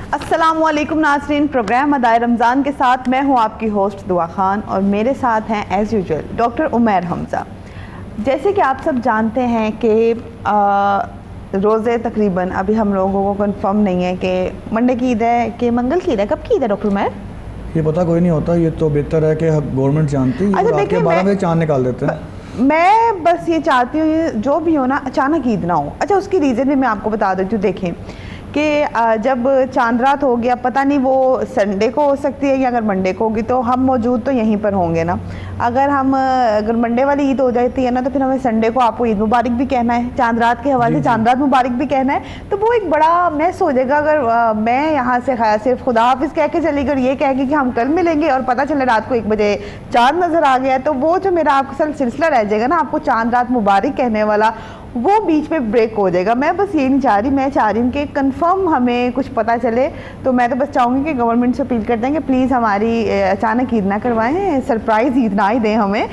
अस्सलामुअलैकुम नाज़रीन, प्रोग्राम अदाए रमज़ान के साथ मैं हूं आपकी होस्ट दुआ खान और मेरे साथ हैं as usual doctor Umair Hamza. जैसे कि आप सब जानते हैं कि रोज़े तकरीबन अभी हम लोगों को कंफर्म नहीं है कि मंडे की ईद है कि मंगल की ईद है, कब की ईद है डॉक्टर उमैर? ये पता कोई नहीं होता, ये तो बेहतर है कि गवर्नमेंट जानती है। अच्छा देखिए, 12 बजे चांद निकाल देते हैं। मैं बस ये चाहती हूँ जो भी हो ना अचानक ईद ना हो। अच्छा, उसकी रीज़न भी मैं आपको बता देती हूँ। देखें कि जब चांद रात हो गया, पता नहीं वो संडे को हो सकती है या अगर मंडे को होगी, तो हम मौजूद तो यहीं पर होंगे ना। अगर मंडे वाली ईद हो जाती है ना, तो फिर हमें संडे को आपको ईद मुबारक भी कहना है, चांद रात के हवाले से चांद रात मुबारक भी कहना है। तो वो एक बड़ा मैस हो जाएगा अगर मैं यहाँ से सिर्फ खुदा हाफिज़ कह के चली गई, ये कह के कि हम कल मिलेंगे और पता चले रात को 1 बजे चांद नज़र आ गया, तो वो जो मेरा आपका सिलसिला रह जाएगा ना आपको चांद रात मुबारक कहने वाला, वो बीच में ब्रेक हो जाएगा। मैं बस ये नहीं चाह रही, मैं चाह रही हूँ कि कंफर्म हमें कुछ पता चले। तो मैं तो बस चाहूँगी कि गवर्नमेंट से अपील करते हैं कि प्लीज़ हमारी अचानक ईद ना करवाएं, सरप्राइज़ ईद ना ही दें हमें।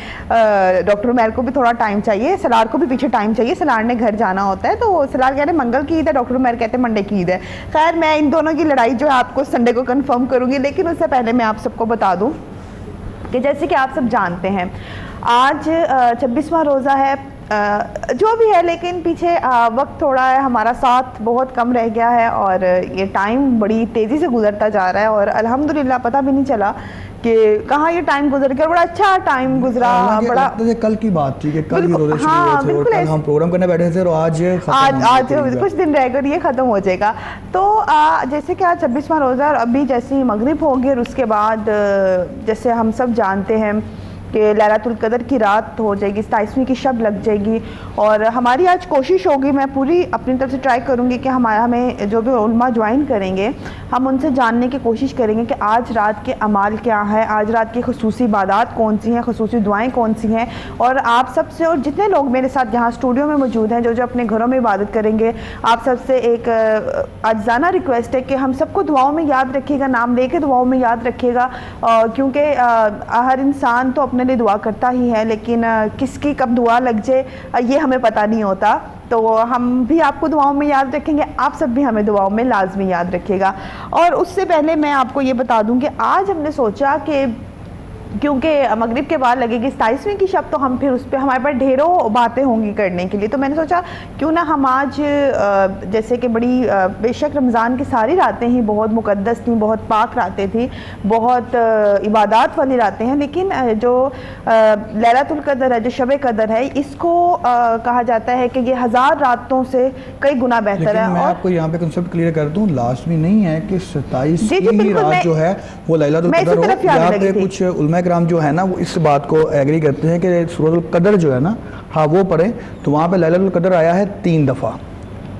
डॉक्टर उमैर को भी थोड़ा टाइम चाहिए, सलार को भी पीछे टाइम चाहिए, सलार ने घर जाना होता है। तो सलार कह रहे मंगल की ईद है, डॉक्टर उमैर कहते हैं मंडे की ईद है। खैर, मैं इन दोनों की लड़ाई जो है आपको संडे को कन्फर्म करूँगी, लेकिन उससे पहले मैं आप सबको बता दूँ कि जैसे कि आप सब जानते हैं आज 26वां रोज़ा है। जो भी है, लेकिन पीछे वक्त थोड़ा है, हमारा साथ बहुत कम रह गया है और ये टाइम बड़ी तेज़ी से गुजरता जा रहा है और अल्हम्दुलिल्लाह पता भी नहीं चला कि कहाँ ये टाइम गुजर गया। बड़ा अच्छा टाइम गुजरा। बड़ा कल की बात थी कि कल ही रोज़े शुरू हाँ, हुए थे और कल हम प्रोग्राम करने बैठे थे और आज कुछ दिन रह कर ये ख़त्म हो जाएगा। तो जैसे कि आज 26वां रोज़ा और अभी जैसे ही मगरिब होगी और उसके बाद जैसे हम सब जानते हैं कि लैलतुल कदर की रात हो जाएगी, 27वीं की शब लग जाएगी। और हमारी आज कोशिश होगी, मैं पूरी अपनी तरफ से ट्राई करूँगी कि हमें जो भी उलमा ज्वाइन करेंगे हम उनसे जानने की कोशिश करेंगे कि आज रात के अमाल क्या है, आज रात की खुसूसी इबादत कौन सी हैं, खुसूसी दुआएं कौन सी हैं। और आप सबसे और जितने लोग मेरे साथ यहाँ स्टूडियो में मौजूद हैं जो जो अपने घरों में इबादत करेंगे, आप सबसे एक आज़ाना रिक्वेस्ट है कि हम सबको दुआओं में याद रखिएगा, नाम लेके दुआओं में याद रखिएगा, क्योंकि हर इंसान तो अपने लिए दुआ करता ही है, लेकिन किसकी कब दुआ लग जाए ये हमें पता नहीं होता। तो हम भी आपको दुआओं में याद रखेंगे, आप सब भी हमें दुआओं में लाजमी याद रखिएगा। और उससे पहले मैं आपको ये बता दूं कि आज हमने सोचा कि क्योंकि मगरिब के बाद लगेगी 27वीं की शब, तो हम फिर उस पर हमारे पास ढेरों बातें होंगी करने के लिए। तो मैंने सोचा क्यों ना हम आज जैसे कि बड़ी बेशक रमज़ान की सारी रातें ही बहुत मुक़द्दस थी, बहुत पाक रातें थी, बहुत इबादत वाली रातें हैं, लेकिन जो लैलतुल कदर है, जो शब कदर है, इसको कहा जाता है कि ये 1000 रातों से कई गुना बेहतर है। मैं आपको यहाँ पे कंसेप्ट क्लियर कर दूँ, लाजमी नहीं है कि 27वीं रात जो है वो लैलतुल कदर हो। यहाँ पे कुछ उलमा कराम जो है ना वो इस बात को एग्री करते हैं कि सूरतुल कदर जो है ना, हाँ वो पढ़े, तो वहाँ पे लैलतुल कदर आया है 3 दफ़ा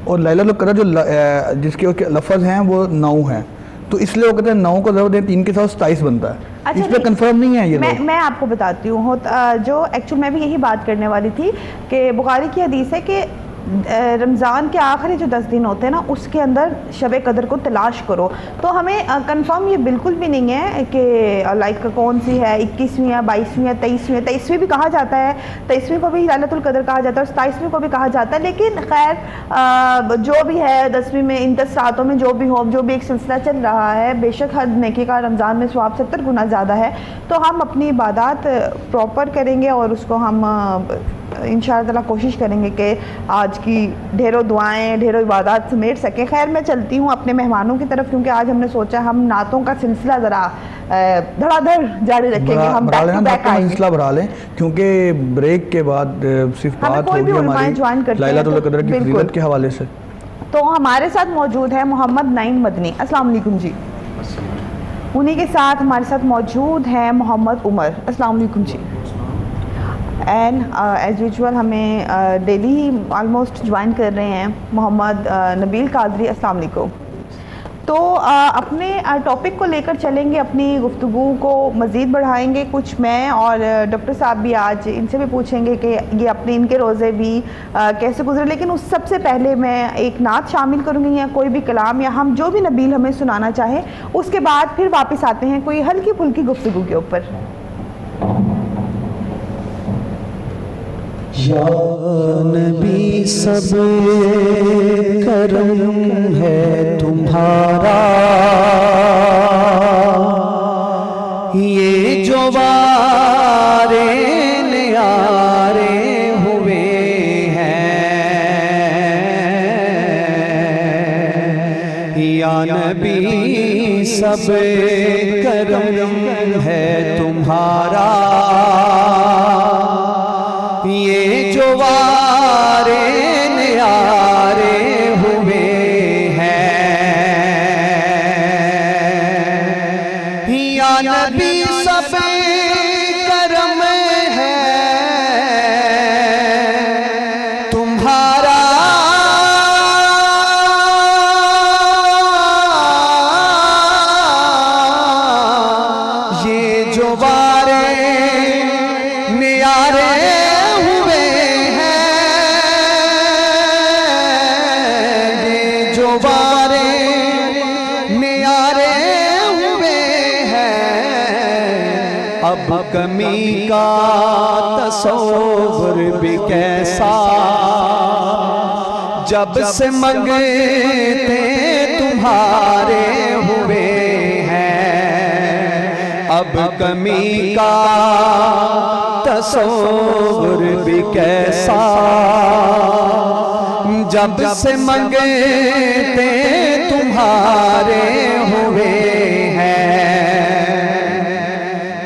और लैलतुल कदर जो जिसके लफ्ज़ हैं वो 9 हैं, तो इसलिए वो कहते हैं 9 को ज़रूर दें, 3 के साथ 27 बनता है। अच्छा, इस पर कंफर्म नहीं है ये। मैं आपको बताती हूँ जो एक्चुअल मैं भी यही बात करने वाली थी कि बुखारी की हदीस है कि रमज़ान के आखिरी जो 10 दिन होते हैं ना, उसके अंदर शब कदर को तलाश करो। तो हमें कंफर्म ये बिल्कुल भी नहीं है कि लाइक कौन सी है, 21वीं है, 22वीं है, 23वीं है। 23वीं भी कहा जाता है, 23वीं को भी लैलतुल कदर कहा जाता है और 27वीं को भी कहा जाता है। लेकिन खैर जो भी है, 10वीं में, इन 10 रातों में जो भी हो, जो भी एक सिलसिला चल रहा है, बेशक हर नेकी का रमज़ान में सवाब 70 गुना ज़्यादा है। तो हम अपनी इबादत प्रॉपर करेंगे और उसको हम इंशाअल्लाह ताला कोशिश करेंगे कि आज की ढेरों दुआएं, ढेरों इबादत समेट सकें। खैर, मैं चलती हूँ अपने मेहमानों की तरफ, क्योंकि आज हमने सोचा हम नातों का सिलसिला ज़रा धड़ाधड़ जारी रखेंगे। हम बैक टू बैक आएंगे, सिलसिला बढ़ा लें, क्योंकि ब्रेक के बाद सिर्फ बात होगी हमारी लैलतुल कदर की फजीलत के हवाले से। तो हमारे साथ मौजूद है मोहम्मद नईम मदनी। अस्सलाम वालेकुम जी। उन्हीं के साथ हमारे साथ मौजूद हैं मोहम्मद उमर। अस्सलाम वालेकुम जी। एंड एज़ यूजुअल हमें डेली ही ऑलमोस्ट ज्वाइन कर रहे हैं मोहम्मद नबील कादरी। अस्सलाम वालेकुम। तो अपने टॉपिक को लेकर चलेंगे, अपनी गुफ्तगू को मज़ीद बढ़ाएंगे। कुछ मैं और डॉक्टर साहब भी आज इनसे भी पूछेंगे कि ये अपने इनके रोज़े भी कैसे गुजरे। लेकिन उस सबसे पहले मैं एक नात शामिल करूँगी या कोई भी कलाम या हम जो भी नबील हमें सुनाना चाहे, उसके बाद फिर वापस आते हैं कोई हल्की फुल्की गुफ्तगू के ऊपर। या नबी सब करम है तुम्हारा, ये जो वारे न्यारे हुए हैं, या नबी सब करम है तुम्हारा, ये जो वारे न्यारे हुए हैं, या नबी सब करम है तुम्हारा, ये जो वारे न्यारे हुए हैं, ये जो वारे न्यारे हुए हैं, अब कमी का तसव्वुर भी कैसा, जब से मंगते तुम्हारे हुए हैं, अब कमी का तसव्वुर भी कैसा, जब से मंगते तुम्हारे हुए हैं,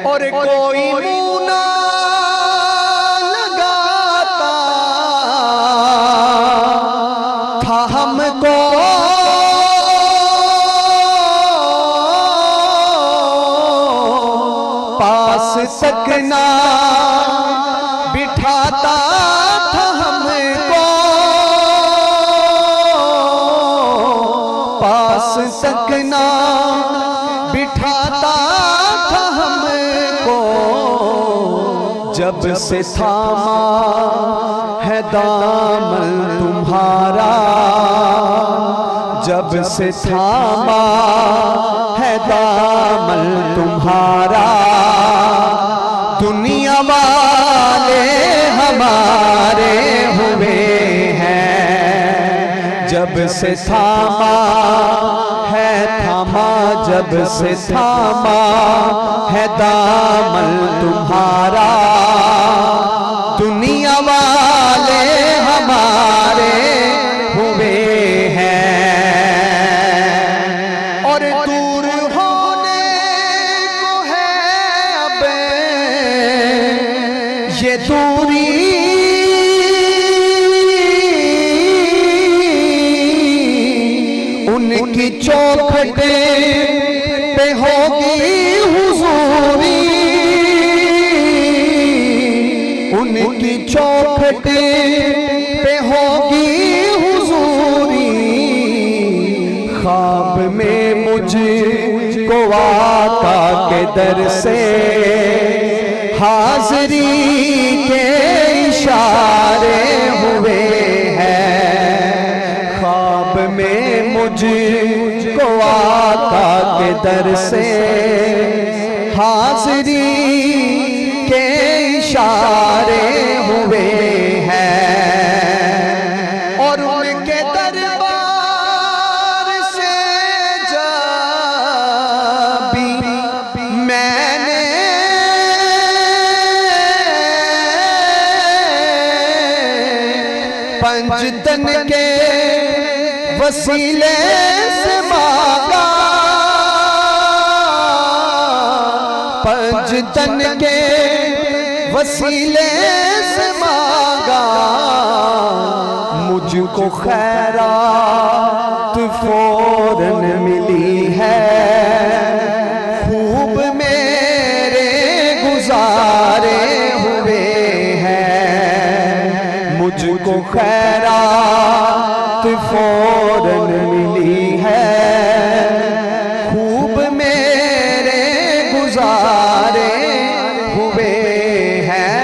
और कोई मुँह ना लगाता था हमको, पास तक ना बिठाता था हमको, पास तक ना बिठाता था हमको, जब से थामा है दामन तुम्हारा, जब से थामा है दामन तुम्हारा, दुनिया वाले हमारे हुए हैं, जब से थामा है थामा, जब से थामा है दामन तुम्हारा, दुनिया वाले हमारे हुए हैं, और दूर होने को है अब ये दूरी, उनकी चौखटे पे होगी हुजूरी, उनकी चौखटे पे होगी हुजूरी, ख्वाब में मुझको आका के दर से हाज़री के इशारे हुए हैं, ख्वाब में मुझको आका के दर से हाज़री के इशारे हुए हैं, और उनके दरबार से जब भी मैंने पंजतन के वसीले से मांगा, पंजतन के वसीले से मांगा, मुझको खैरात फौरन मिली है, खूब मेरे गुजारे हुए हैं, मुझको खैरात फौरन मिली है, खूब मेरे गुजारे हुए हैं।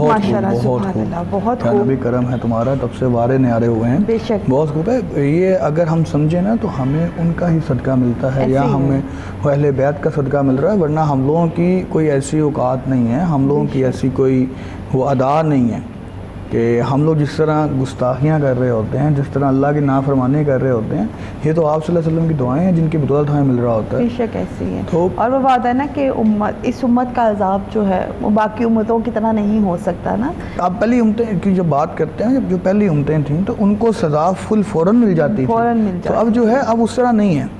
माशाल्लाह, सुभान अल्लाह, बहुत क्या नबी करम है तुम्हारा, तब से वारे न्यारे हुए हैं। बेशक, बहुत खूब है। ये अगर हम समझे ना तो हमें उनका ही सदका मिलता है, या हमें अहले बैत का सदका मिल रहा है, वरना हम लोगों की कोई ऐसी औकात नहीं है, हम लोगों की ऐसी कोई वो अदा नहीं है कि हम लोग जिस तरह गुस्ताखियाँ कर रहे होते हैं, जिस तरह अल्लाह की नाफरमानी कर रहे होते हैं, ये तो आप सल्लल्लाहु अलैहि वसल्लम की दुआएं हैं जिनकी बदौलत हमें मिल रहा होता है। बेशक ऐसी है। तो और वो बात है ना कि इस उम्मत का अजाब जो है वो बाकी उम्मतों की तरह नहीं हो सकता ना। आप पहली उम्मतें की जब बात करते हैं, जो पहली उम्मतें थीं तो उनको सज़ा फ़ौरन मिल जाती थी, फ़ौरन मिल जाती। तो अब जो है अब उस तरह नहीं है।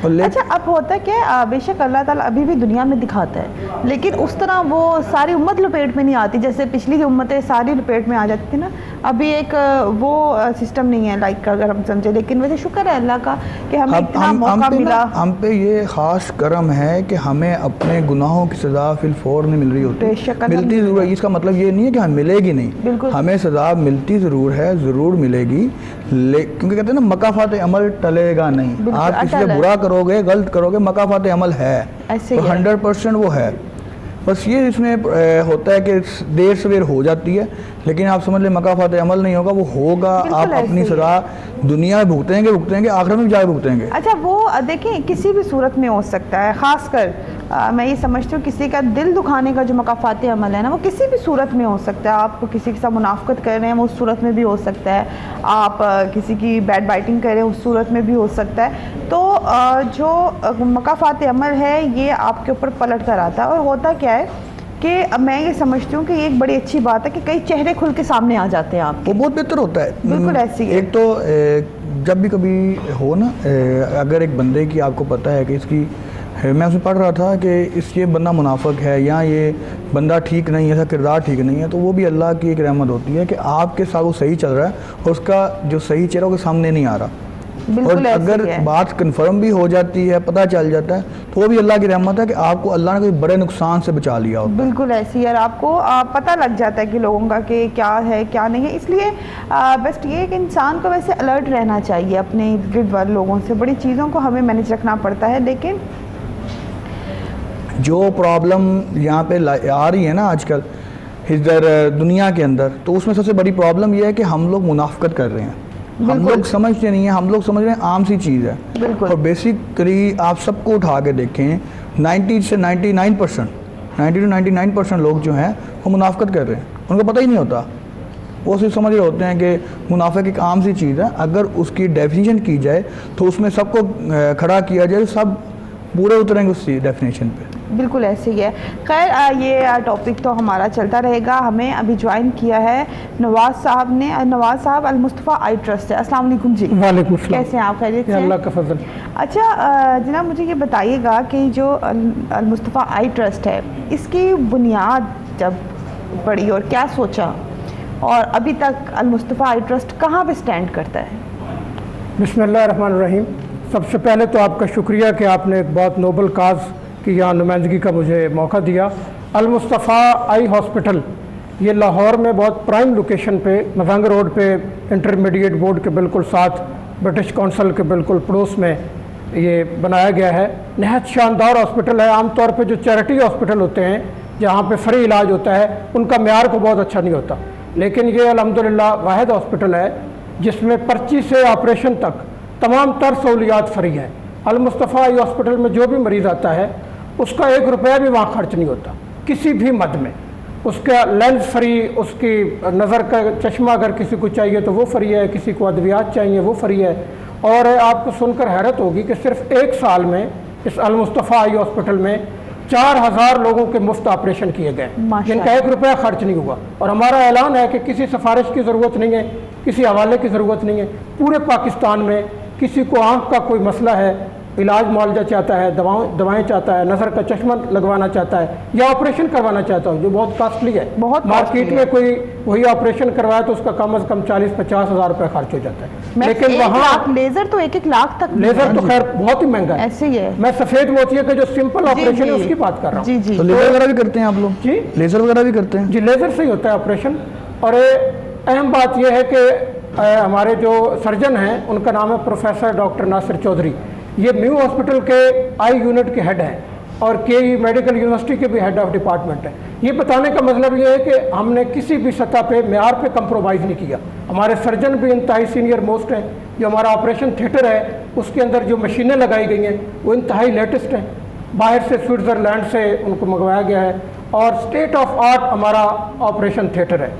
अच्छा, अब होता क्या, बेशक अल्लाह ताला अभी भी दुनिया में दिखाता है, लेकिन उस तरह वो सारी उम्मत लपेट में नहीं आती जैसे पिछली उम्मतें सारी लपेट में आ जाती थी ना। अभी एक वो सिस्टम नहीं है लाइक अगर हम समझे, लेकिन वैसे शुक्र है अल्लाह का कि हमें इतना मौका मिला। हम पे ये ख़ास करम है कि हमें अपने गुनाहों की सज़ा फिल फौर नहीं मिल रही होती, मिलती ज़रूर है। इसका मतलब ये नहीं है कि हमें मिलेगी नहीं, हमें सज़ा मिलती ज़रूर है, ज़रूर मिलेगी, क्योंकि कहते हैं ना मकाफात अमल टलेगा नहीं। आप किसी से बुरा करोगे, गलत करोगे, मकाफात अमल है, तो 100% वो है। बस ये इसमें होता है कि देर सवेर हो जाती है, लेकिन आप समझ लें मकाफात अमल नहीं होगा, वो होगा। आप अपनी सज़ा दुनिया में भुगतेंगे, आखिरत में जाके भुगतेंगे। अच्छा, वो देखिए किसी भी सूरत में हो सकता है, ख़ासकर मैं ये समझती हूँ किसी का दिल दुखाने का जो मकाफात अमल है ना, वो किसी भी सूरत में हो सकता है। आप किसी के साथ मुनाफकत कर रहे हैं, वो उस सूरत में भी हो सकता है। आप किसी की बैड बाइटिंग कर रहे हैं, उस सूरत में भी हो सकता है। तो जो मकाफात अमल है ये आपके ऊपर पलट कर आता है। और होता क्या है कि मैं ये समझती हूँ कि ये एक बड़ी अच्छी बात है कि कई चेहरे खुल के सामने आ जाते हैं आपके, वो बहुत बेहतर होता है। बिल्कुल ऐसी है। एक तो जब भी कभी हो ना, अगर एक बंदे की आपको पता है कि इसकी, मैं उसमें पढ़ रहा था कि ये बंदा मुनाफिक है या ये बंदा ठीक नहीं है, इसका किरदार ठीक नहीं है, तो वो भी अल्लाह की एक रहमत होती है कि आपके साथ वो सही चल रहा है और उसका जो सही चेहरा उसके सामने नहीं आ रहा। और अगर बात कंफर्म भी हो जाती है, पता चल जाता है, तो वो भी अल्लाह की रहमत है कि आपको अल्लाह ने कोई बड़े नुकसान से बचा लिया होता है। बिल्कुल ऐसी है, आपको पता लग जाता है कि लोगों का कि क्या है क्या नहीं है। इसलिए बेस्ट ये है कि इंसान को वैसे अलर्ट रहना चाहिए अपने इर्द गिर्द वाले लोगों से। बड़ी चीज़ों को हमें मैनेज रखना पड़ता है, लेकिन जो प्रॉब्लम यहाँ पे आ रही है ना आजकल इधर दुनिया के अंदर, तो उसमें सबसे बड़ी प्रॉब्लम यह है कि हम लोग मुनाफिकत कर रहे हैं, हम लोग समझते नहीं हैं, हम लोग समझ रहे हैं आम सी चीज़ है। और बेसिकली आप सबको उठा के देखें, 90 से 99%, 90 to 99% लोग जो हैं वो मुनाफिकत कर रहे हैं, उनको पता ही नहीं होता। वो सिर्फ समझ रहे होते हैं कि मुनाफिक एक आम सी चीज़ है। अगर उसकी डेफिनेशन की जाए तो उसमें सबको खड़ा किया जाए, सब पूरे उतरेंगे उसी डेफिनेशन पे। बिल्कुल ऐसे ही है। खैर ये टॉपिक तो हमारा चलता रहेगा। हमें अभी ज्वाइन किया है नवाज साहब ने। नवाज साहब अल मुस्तफ़ा आई ट्रस्ट है। अस्सलाम वालेकुम जी। वालेकुम सलाम। कैसे हैं आप? खैरियत से? अल्लाह का फजल। अच्छा जनाब, मुझे ये बताइएगा कि जो अल मुस्तफ़ा आई ट्रस्ट है, इसकी बुनियाद जब पड़ी और क्या सोचा, और अभी तक अल मुस्तफ़ा आई ट्रस्ट कहाँ पे स्टैंड करता है? बिस्मिल्लाहिर्रहमानिर्रहीम। सबसे पहले तो आपका शुक्रिया कि आपने एक बहुत नोबल काज की यहाँ नुमाइंदगी का मुझे मौका दिया। अल मुस्तफ़ा आई हॉस्पिटल ये लाहौर में बहुत प्राइम लोकेशन पे, मजंग रोड पे, इंटरमीडिएट बोर्ड के बिल्कुल साथ, ब्रिटिश काउंसिल के बिल्कुल पड़ोस में ये बनाया गया है। नहायत शानदार हॉस्पिटल है। आमतौर पे जो चैरिटी हॉस्पिटल होते हैं जहाँ पे फ्री इलाज होता है, उनका म्यार को बहुत अच्छा नहीं होता, लेकिन ये अल्हम्दुलिल्लाह वाहिद हॉस्पिटल है जिसमें पर्ची से ऑपरेशन तक तमाम तर सहूलियात फ्री है। अल मुस्तफ़ा आई हॉस्पिटल में जो भी मरीज़ आता है उसका 1 रुपया भी वहाँ खर्च नहीं होता किसी भी मद में। उसका लेंस फ्री, उसकी नज़र का चश्मा अगर किसी को चाहिए तो वो फ्री है, किसी को अद्वियात चाहिए वो फ्री है। और आपको सुनकर हैरत होगी कि सिर्फ 1 साल में इस अल मुस्तफ़ा आई हॉस्पिटल में 4000 लोगों के मुफ्त ऑपरेशन किए गए, जिनका 1 रुपया खर्च नहीं हुआ। और हमारा ऐलान है कि किसी सिफारिश की ज़रूरत नहीं है, किसी हवाले की ज़रूरत नहीं है। पूरे पाकिस्तान में किसी को आँख का कोई मसला है, इलाज मुआवजा चाहता है, दवाएं चाहता है, नज़र का चश्मा लगवाना चाहता है या ऑपरेशन करवाना चाहता है जो बहुत कॉस्टली है, बहुत मार्केट में कोई वही ऑपरेशन करवाया तो उसका कम से कम 40-50 हज़ार रुपये खर्च हो जाता है। लेकिन वहाँ लेज़र तो 1-1 लाख तक, लेज़र तो खैर बहुत ही महंगा है। ऐसे ही है। मैं सफ़ेद मोतिया का जो सिंपल ऑपरेशन है उसकी बात कर रहा हूँ। तो लेज़र वगैरह भी करते हैं आप लोग? जी, लेज़र वगैरह भी करते हैं? जी, लेज़र से ही होता है ऑपरेशन। और अहम बात यह है कि हमारे जो सर्जन हैं उनका नाम है प्रोफेसर डॉक्टर नासिर चौधरी। ये न्यू हॉस्पिटल के आई यूनिट के हेड हैं। और केई मेडिकल यूनिवर्सिटी के भी हेड ऑफ डिपार्टमेंट हैं। ये बताने का मतलब ये है कि हमने किसी भी सतह पे म्यार पे कंप्रोमाइज़ नहीं किया। हमारे सर्जन भी इंतहाई सीनियर मोस्ट हैं। जो हमारा ऑपरेशन थिएटर है उसके अंदर जो मशीनें लगाई गई हैं वो इंतहाई लेटेस्ट हैं, बाहर से स्विट्ज़रलैंड से उनको मंगवाया गया है, और स्टेट ऑफ आर्ट हमारा ऑपरेशन थिएटर है।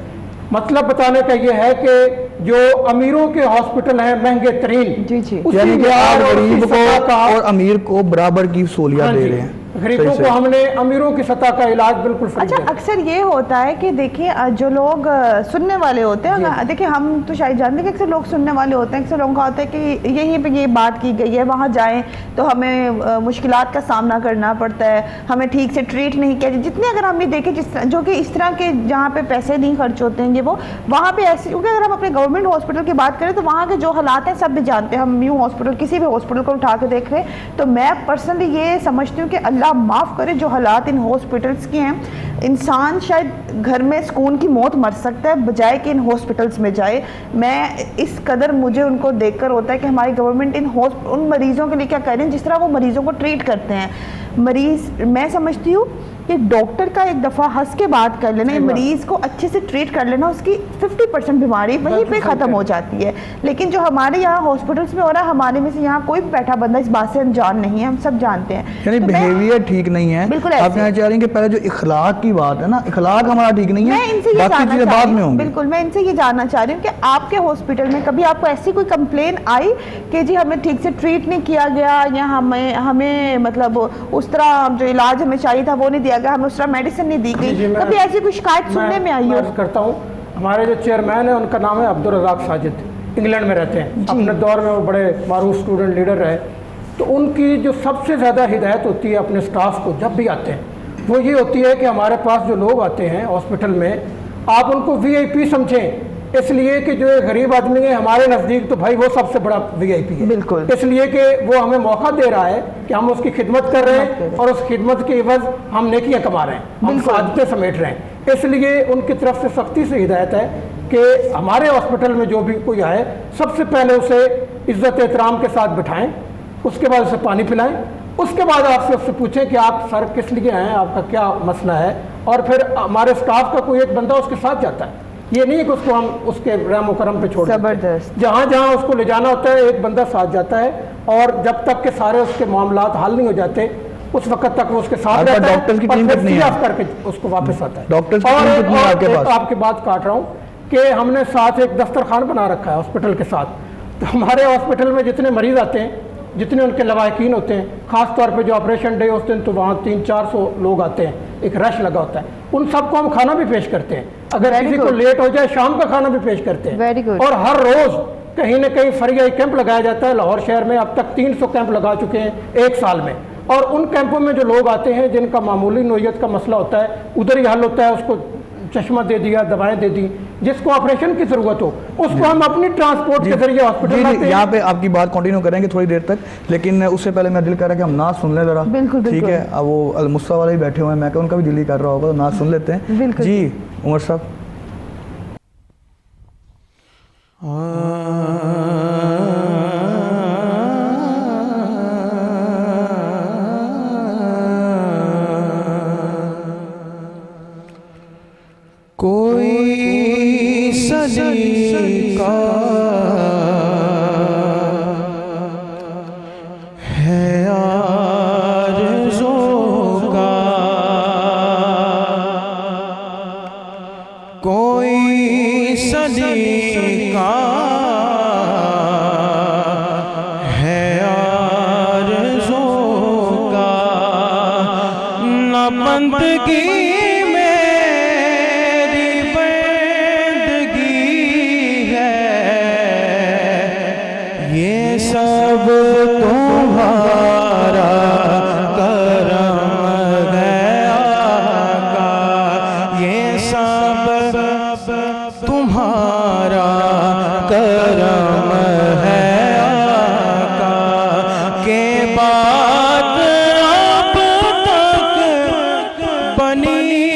मतलब बताने का ये है कि जो अमीरों के हॉस्पिटल हैं महंगे तरीन, जी जी, यानी कि आप गरीब को और अमीर को बराबर की सहूलियत दे रहे हैं। गरीबों को हमने अमीरों की सतह का इलाज बिल्कुल फ्री अच्छा, अक्सर ये होता है कि देखिए जो लोग सुनने वाले होते हैं, देखिए हम तो शायद जानते हैं कि अक्सर लोग सुनने वाले होते हैं। अक्सर लोगों का होता है कि यहीं पे ये बात की गई है, वहाँ जाएं तो हमें मुश्किलात का सामना करना पड़ता है, हमें ठीक से ट्रीट नहीं किया। जितने अगर हम ये देखें जो कि इस तरह के जहाँ पे पैसे नहीं खर्च होते हैं वो वहाँ पे ऐसे, क्योंकि अगर हम अपने गवर्नमेंट हॉस्पिटल की बात करें तो वहाँ के जो हालात हैं सब भी जानते हैं। हम न्यू हॉस्पिटल किसी भी हॉस्पिटल को उठा के देख रहे हैं तो मैं पर्सनली ये समझती हूँ कि अल्लाह माफ़ करे जो हालात इन हॉस्पिटल्स के हैं, इंसान शायद घर में सुकून की मौत मर सकता है बजाय कि इन हॉस्पिटल्स में जाए। मैं इस कदर मुझे उनको देखकर होता है कि हमारी गवर्नमेंट उन मरीज़ों के लिए क्या कर रहे हैं, जिस तरह वो मरीज़ों को ट्रीट करते हैं। मरीज़, मैं समझती हूँ कि डॉक्टर का एक दफ़ा हंस के बात कर लेना, मरीज़ को अच्छे से ट्रीट कर लेना, उसकी 50% बीमारी वहीं पे ख़त्म हो जाती है। लेकिन जो हमारे यहाँ हॉस्पिटल्स में हो रहा है, हमारे में से यहाँ कोई भी बैठा बंदा इस बात से अनजान नहीं है, हम सब जानते हैं। यानी तो बिहेवियर ठीक नहीं है। बिल्कुल आप कहना चाह रही हैं कि पहले जो इखलाक की बात है ना, इखलाक हमारा ठीक नहीं है, मैं इनसे ये बाकी चीज़ें बाद में होंगी। बिल्कुल, मैं इनसे ये जानना चाह रही हूँ कि आपके हॉस्पिटल में कभी आपको ऐसी कोई कंप्लेन आई कि जी हमें ठीक से ट्रीट नहीं किया गया, या हमें मतलब उस तरह जो इलाज हमें चाहिए था वो नहीं दिया गया, हमें उस तरह मेडिसिन नहीं दी गई, कभी ऐसी कोई शिकायत सुनने में आई हो? करता हूँ, हमारे जो चेयरमैन है उनका नाम है अब्दुल रज़ाक साजिद, इंग्लैंड में रहते हैं। अपने दौर में वो बड़े मारूफ स्टूडेंट लीडर रहे। तो उनकी जो सबसे ज़्यादा हिदायत होती है अपने स्टाफ को जब भी आते हैं वो ये होती है कि हमारे पास जो लोग आते हैं हॉस्पिटल में, आप उनको VIP समझें, इसलिए कि जो गरीब आदमी है हमारे नज़दीक तो भाई वो सबसे बड़ा VIP है। बिल्कुल, इसलिए कि वो हमें मौका दे रहा है कि हम उसकी खिदमत कर रहे हैं और उस खिदमत के एवज हम नेकियां कमा रहे हैं, हम सादतें समेट रहे हैं। इसलिए उनकी तरफ से सख्ती से हिदायत है कि हमारे हॉस्पिटल में जो भी कोई आए सबसे पहले उसे इज़्ज़त एहतराम के साथ बिठाएं, उसके बाद उसे पानी पिलाएं, उसके बाद आपसे उससे पूछें कि आप सर किस लिए आए हैं, आपका क्या मसला है, और फिर हमारे स्टाफ का कोई एक बंदा उसके साथ जाता है। ये नहीं है कि उसको हम उसके रहम करम पे छोड़ देते हैं। जहाँ जहाँ उसको ले जाना होता है एक बंदा साथ जाता है, और जब तक के सारे उसके मामलात हल नहीं हो जाते उस वक्त तक वो उसके साथ रहता है, डॉक्टर्स की टीम कितनी है करके उसको वापस आता है। डॉक्टर्स की टीम कितनी है आपके पास? आपकी बात काट रहा हूँ कि हमने साथ एक दस्तरखान बना रखा है हॉस्पिटल के साथ। तो हमारे हॉस्पिटल में जितने मरीज आते हैं, जितने उनके लवाकिन होते हैं, ख़ास तौर पे जो ऑपरेशन डे उस दिन तो वहाँ 300-400 लोग आते हैं, एक रश लगा होता है, उन सबको हम खाना भी पेश करते हैं। अगर किसी को लेट हो जाए शाम का खाना भी पेश करते हैं। और हर रोज़ कहीं ना कहीं फरियाई कैंप लगाया जाता है। लाहौर शहर में अब तक 300 कैंप लगा चुके हैं एक साल में, और उन कैंपों में जो लोग आते हैं जिनका मामूली नोयत का मसला होता है उधर ही हल होता है, उसको चश्मा दे दिया, दवाएं दे दी, जिसको ऑपरेशन की जरूरत हो उसको हम अपनी ट्रांसपोर्ट के जरिए हॉस्पिटल लाते हैं। यहाँ पे आपकी बात कंटिन्यू करेंगे थोड़ी देर तक, लेकिन उससे पहले मैं दिल कर रहा है कि हम नाच सुन लें जरा। ठीक है, अब वो अलमुस्ता वाले ही बैठे हुए हैं, मैं उनका भी दिल ही कर रहा होगा, तो नाच सुन लेते हैं। जी उमर साहब। कोई सदी का है आरज़ू का, कोई सदी का है आरज़ू का, न बंदगी सब तुम्हारा करम है आका, ये सब तुम्हारा करम है आका, के बाद अब तक बनी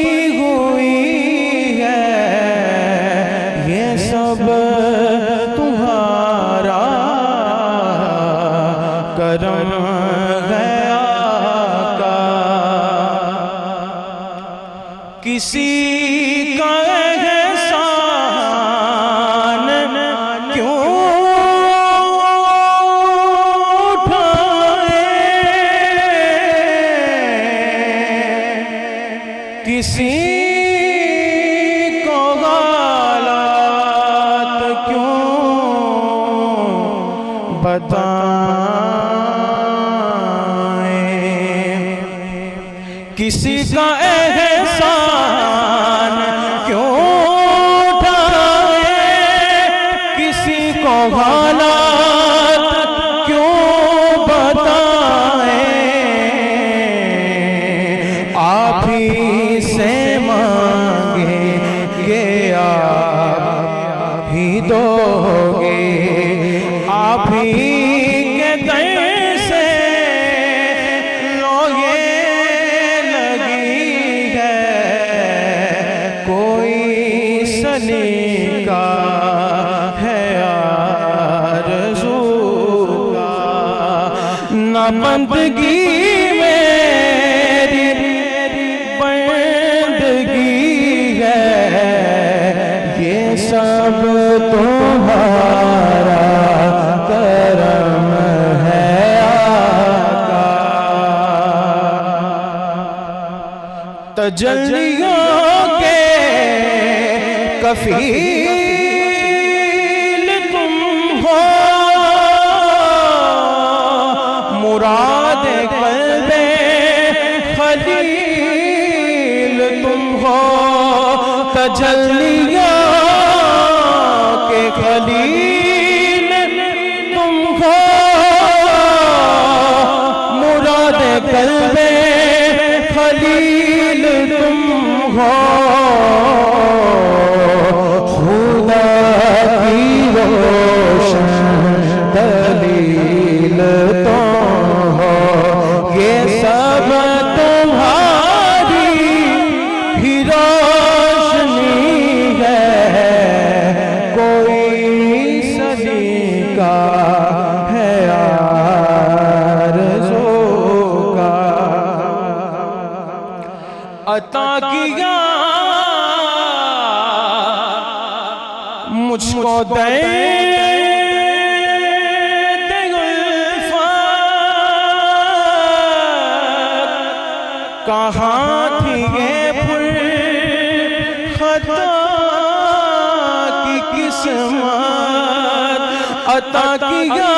किसी का एहसान क्यों उठाए, किसी को हालात क्यों बताएं, किसी का एहसान क्यों उठाए, किसी को हालात क्यों बताएं, आप ही से मांगेंगे आप ही दोगे, आप ही के दर से रोए लगी है, कोई सलीका है आरज़ू का, ना बंदगी मेरी बंदगी है, ये सब तुम्हारा करम है आका। तजल्लियों के कफील तुम हो, मुराद क़ल्बे खलील तुम हो, तजल्लियों के खलील तुम हो, मुराद क़ल्बे खलील तुम हो, खुदा की रोशन दलील तुम हो, ये सब तुम्हारी ही रोशनी है, कोई सलीका है आरज़ू का। अता किया मुझको दर्द उल्फत, कहाँ थी ये पुरखता की किस्मत, अता किया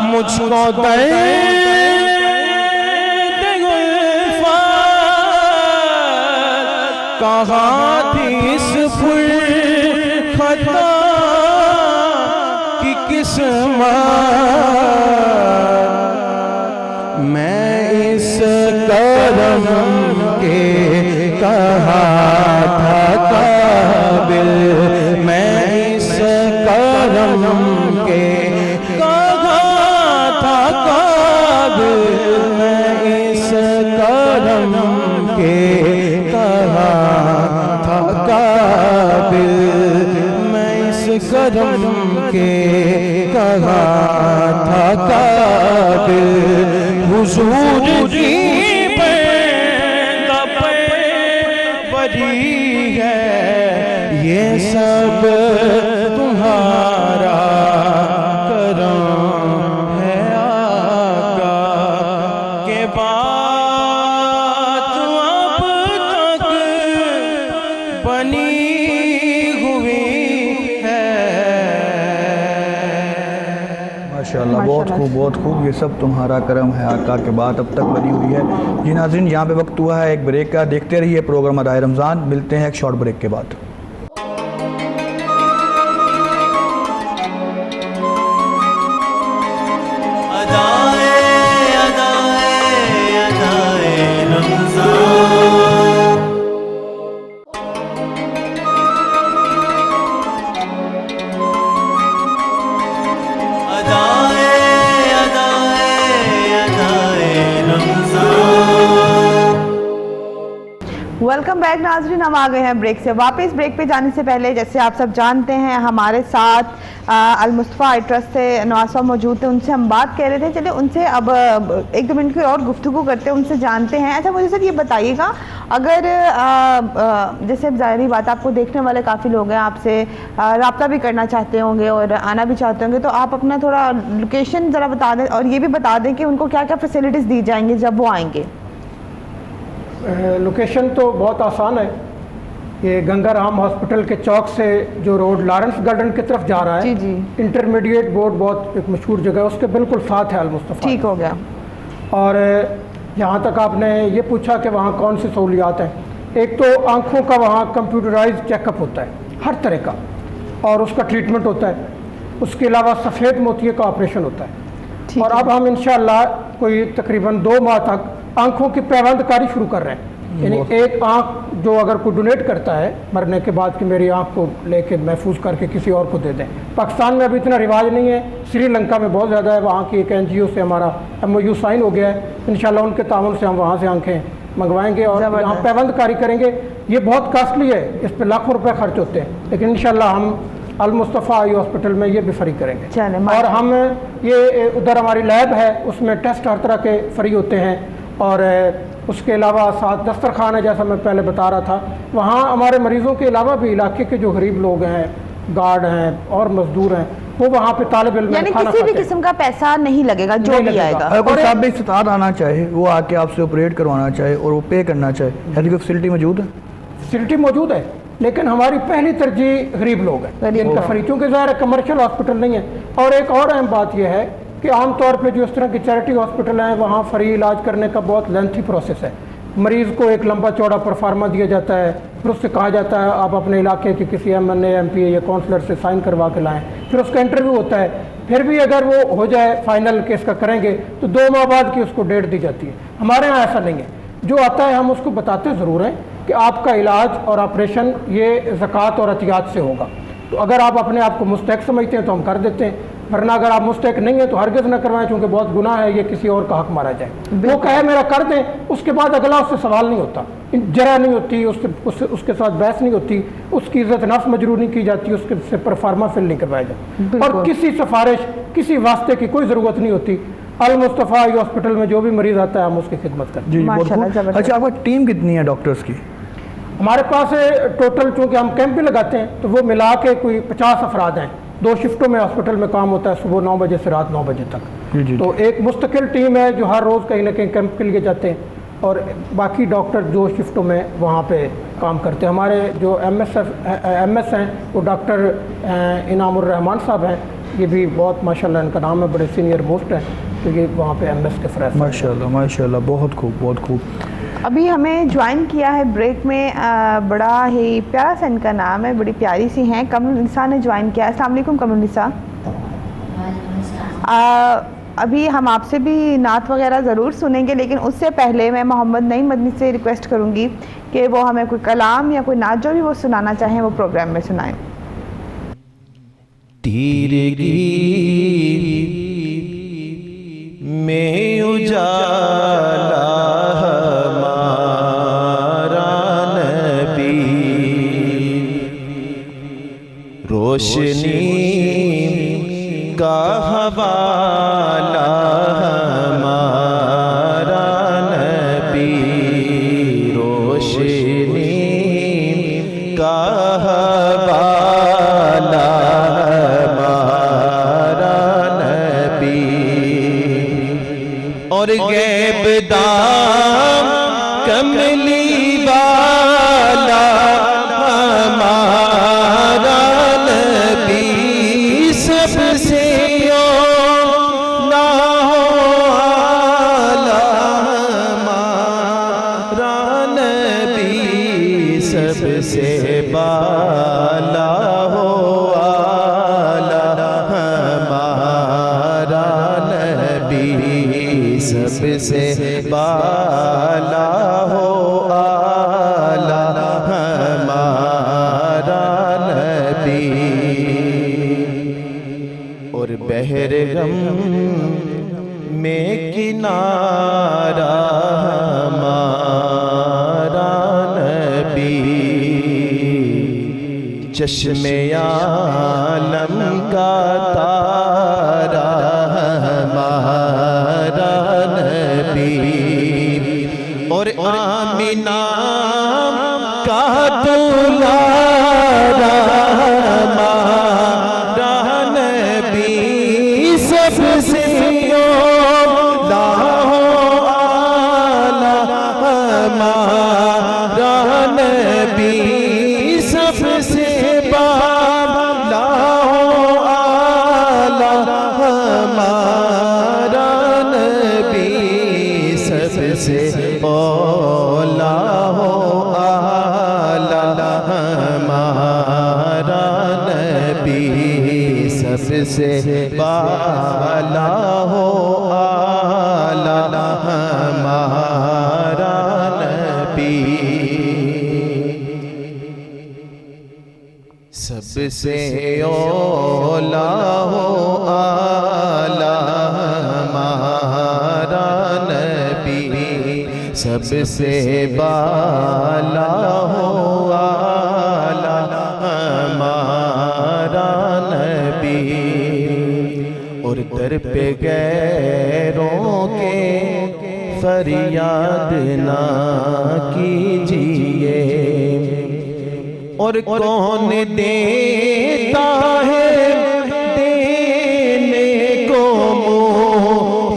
मुझको दर्द उल्फत, कहाँ थी इस फुरखता की किस्मत, मैं इस करम के कहा था काबिल, मैं इस करम के कहा था काबिल, मैं इस करम के कहा था काबिल, मैं इस करम के कहा था काबिल, हुजूर की बरी है, ये सब तुम्हारा करम है आका, के बात अब तक बनी हुई है। माशाल्लाह, बहुत खूब, ये सब तुम्हारा करम है आका के बाद अब तक बनी हुई है। जी नाज़रीन, यहाँ पे वक्त हुआ है एक ब्रेक का, देखते रहिए प्रोग्राम अदाए रमज़ान। मिलते हैं एक शॉर्ट ब्रेक के बाद। वेलकम बैक नाजरीन, हम आ गए हैं ब्रेक से वापस। ब्रेक पे जाने से पहले जैसे आप सब जानते हैं हमारे साथ अल मुस्तफ़ा आई ट्रस्ट से नवाज साहब मौजूद थे, उनसे हम बात कर रहे थे। चलिए उनसे अब 1-2 मिनट की और गुफ्तगू करते हैं, उनसे जानते हैं। अच्छा मुझे सर ये बताइएगा, अगर जैसे ज़ाहिरी बात आपको देखने वाले काफ़ी लोग हैं, आपसे रब्ता भी करना चाहते होंगे और आना भी चाहते होंगे, तो आप अपना थोड़ा लोकेशन ज़रा बता दें और ये भी बता दें कि उनको क्या क्या फैसिलिटीज़ दी जाएंगी जब वो आएंगे। लोकेशन तो बहुत आसान है, ये गंगाराम हॉस्पिटल के चौक से जो रोड लॉरेंस गार्डन की तरफ जा रहा है, जी। इंटरमीडिएट बोर्ड बहुत एक मशहूर जगह है, उसके बिल्कुल साथ है अल मुस्तफ़ा। ठीक हो गया। और यहाँ तक आपने ये पूछा कि वहाँ कौन सी सहूलियात हैं, एक तो आँखों का वहाँ कंप्यूटराइज चेकअप होता है हर तरह का और उसका ट्रीटमेंट होता है। उसके अलावा सफ़ेद मोतिये का ऑपरेशन होता है। और अब हम इंशाअल्लाह कोई तकरीबन 2 माह तक आँखों की पैबंदकारी शुरू कर रहे हैं। यानी एक आँख जो अगर कोई डोनेट करता है मरने के बाद कि मेरी आँख को लेके महफूज करके किसी और को दे दें। पाकिस्तान में अभी इतना रिवाज नहीं है, श्रीलंका में बहुत ज़्यादा है। वहाँ की एक NGO से हमारा MOU साइन हो गया है, इंशाल्लाह उनके ताउन से हम वहाँ से आँखें मंगवाएंगे और यहाँ पैबंदकारी करेंगे। ये बहुत कास्टली है, इस पर लाखों रुपये खर्च होते हैं, लेकिन इंशाल्लाह हम अल मुस्तफ़ा आई हॉस्पिटल में ये भी फ्री करेंगे। और हम ये उधर हमारी लैब है, उसमें टेस्ट हर तरह के फ्री होते हैं। और उसके अलावा साथ दस्तरखान है, जैसा मैं पहले बता रहा था। वहाँ हमारे मरीज़ों के अलावा भी इलाके के जो गरीब लोग हैं, गार्ड हैं और मजदूर हैं, वो वहाँ पे तालिब इल्म यानी किसी भी किस्म का पैसा नहीं लगेगा, जो भी आएगा। अगर साहब भी इस्ताद आना चाहे, वो आके आपसे ऑपरेट करवाना चाहे और वो पे करना चाहे, हेल्थ की फैसिलिटी मौजूद है? फैसिलिटी मौजूद है, लेकिन हमारी पहली तरजीह गरीब लोग हैं जिनका फ्री, क्योंकि ज़ाहिर है कमर्शियल हॉस्पिटल नहीं है। और एक और अहम बात यह है कि आमतौर पे जो इस तरह की चैरिटी हॉस्पिटल हैं, वहाँ फ्री इलाज करने का बहुत लेंथी प्रोसेस है। मरीज़ को एक लंबा चौड़ा परफार्मा दिया जाता है, फिर उससे कहा जाता है आप अपने इलाके के किसी MNA MPA या काउंसलर से साइन करवा के लाएँ, फिर उसका इंटरव्यू होता है। फिर भी अगर वो हो जाए फाइनल केस का करेंगे तो 2 माह बाद की उसको डेट दी जाती है। हमारे यहाँ ऐसा नहीं है, जो आता है हम उसको बताते ज़रूर हैं कि आपका इलाज और ऑपरेशन ये ज़कात और अतियात से होगा। तो अगर आप अपने आप को मुस्तहक समझते हैं तो हम कर देते हैं, वरना अगर आप मुस्तहक नहीं है तो हरगिज़ न करवाएं, क्योंकि बहुत गुनाह है ये किसी और का हक मारा जाए। वो कहे मेरा कर दें, उसके बाद अगला उससे सवाल नहीं होता, जरा नहीं होती, उसके साथ बहस नहीं होती, उसकी इज़्ज़त नफ्स मजरूर नहीं की जाती, उसके परफार्मा फिल नहीं करवाया जाता और किसी सिफारिश किसी वास्ते की कोई ज़रूरत नहीं होती। अल मुस्तफ़ा आई हॉस्पिटल में जो भी मरीज़ आता है हम उसकी खिदमत करते हैं। अच्छा, आपका टीम कितनी है डॉक्टर्स की? हमारे पास टोटल, चूँकि हम कैंप भी लगाते हैं तो वो मिला के कोई 50 अफराद हैं। 2 शिफ्टों में हॉस्पिटल में काम होता है, सुबह 9 बजे से रात 9 बजे तक। तो एक मुस्तकिल टीम है जो हर रोज़ कहीं ना कहीं कैंप के लिए जाते हैं, और बाकी डॉक्टर 2 शिफ्टों में वहाँ पे काम करते हैं। हमारे जो MS हैं वो डॉक्टर इनामुर रहमान साहब हैं, ये भी बहुत माशाल्लाह इनका नाम है, बड़े सीनियर मोस्ट हैं, तो ये वहाँ पे MS के फ्रेस। माशाल्लाह माशाल्लाह, बहुत खूब बहुत खूब। अभी हमें ज्वाइन किया है ब्रेक में, बड़ा ही प्यारा सा इनका नाम है, बड़ी प्यारी सी हैं, कमरुन्निसा ने ज्वाइन किया है। अस्सलाम वालेकुम कमरुन्निसा। अभी हम आपसे भी नात वगैरह ज़रूर सुनेंगे, लेकिन उससे पहले मैं मोहम्मद नईम मदनी से रिक्वेस्ट करूँगी कि वो हमें कोई कलाम या कोई नात जो भी वो सुनाना चाहें वो प्रोग्राम में सुनाएं। तीरगी में उजाला हमारा नबी, रोशनी का हवाला हमारा नबी, रोशनी का हवाला हमारा नबी, और गैब दाम कमली वाला हमारा नबी, सबसे ना हो आला हमारा नबी, सबसे बाला हो आला हमारा नबी, सबसे बाला हो आला हमारा नबी, और बहरगम में किनारा हमारा चश्मे आलम का तारा हमारा नबी, और आमिना का दुलारा हमारा नबी, सबसे आला हमारा नबी, सबसे आला हमारा नबी, सबसे आला हमारा नबी, सबसे बाला हो आला हमारा नबी, सबसे औला हो आला हमारा नबी, सबसे बाला हो आला हमारा नबी, और दर पे गैरों के फरियाद ना कीजिए, और कौन देता है देने को मुँह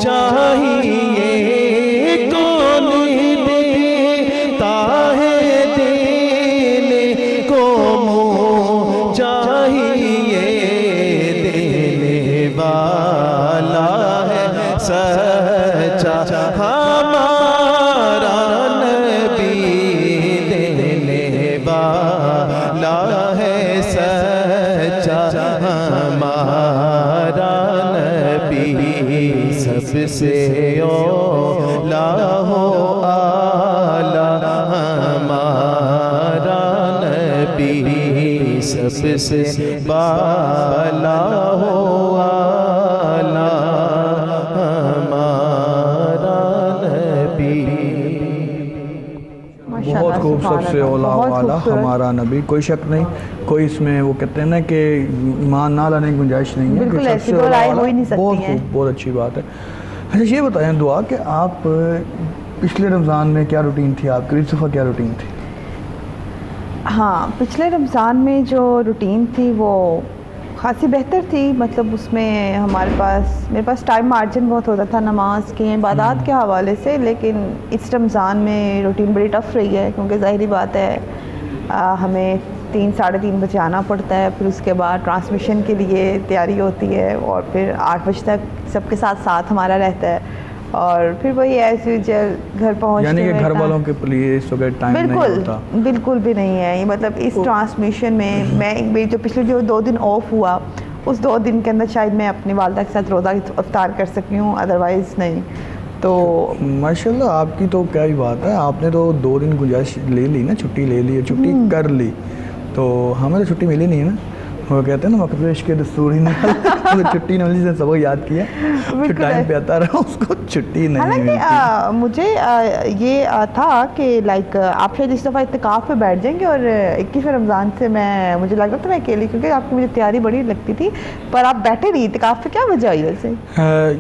चाहिए, कौन देता है देने को मुँह चाहिए, देने वाला है सच्चा हमारा नबी, देने वाला है सच्चा हमारा नबी, सबसे औला हो आला हमारा नबी, सबसे बाला हो आला हमारा नबी। बहुत खूब, सबसे औला वाला हमारा नबी, कोई शक नहीं, कोई इसमें वो कहते हैं ना कि ईमान ना लाने की गुंजाइश नहीं है, बिल्कुल कि ऐसी सबसे कोई औला राय वाला, हो ही नहीं सकती बहुत है। खूब, बहुत अच्छी बात है। अच्छा ये बताएं दुआ कि आप पिछले रमज़ान में क्या रूटीन थी आपकी, इस दफ़ा क्या रूटीन थी? हाँ, पिछले रमज़ान में जो रूटीन थी वो खासी बेहतर थी, मतलब उसमें मेरे पास टाइम मार्जिन बहुत होता था नमाज के इबादत के हवाले से, लेकिन इस रमज़ान में रूटीन बड़ी टफ़ रही है, क्योंकि ज़ाहिरी बात है हमें 3 साढ़े 3 बजे आना पड़ता है, फिर उसके बाद ट्रांसमिशन के लिए तैयारी होती है, और फिर 8 बजे तक सबके साथ हमारा रहता है, और फिर वही ऐसे घर पहुँच, यानी कि घर वालों के लिए इस वक्त टाइम नहीं होता? बिल्कुल भी नहीं है ये, मतलब इस ट्रांसमिशन में मैं जो पिछले जो 2 दिन ऑफ हुआ, उस 2 दिन के अंदर शायद मैं अपनी वालदा के साथ रोज़ा इफ्तार कर सकी हूँ, अदरवाइज़ नहीं। तो माशाल्लाह आपकी तो क्या ही बात है, आपने तो 2 दिन गुंजाइश ले ली ना, छुट्टी ले ली है, छुट्टी कर ली, तो हमें तो छुट्टी मिली नहीं है ना, वो कहते हैं ना मकबूश के दस्तूर ही नहीं तो छुट्टी नहीं मिली, सबक याद किया, जो टाइम पे आता रहा उसको छुट्टी नहीं मिली। हालांकि मुझे ये था कि लाइक आप शायद इस दफ़ा इत्तिकाफ़ पे बैठ जाएंगे, और 21वें रमज़ान से मुझे लग रहा था मैं अकेली, क्योंकि आपकी मुझे तैयारी बड़ी लगती थी, पर आप बैठे नहीं इत्तिकाफ़ पे, क्या वजह आई वैसे?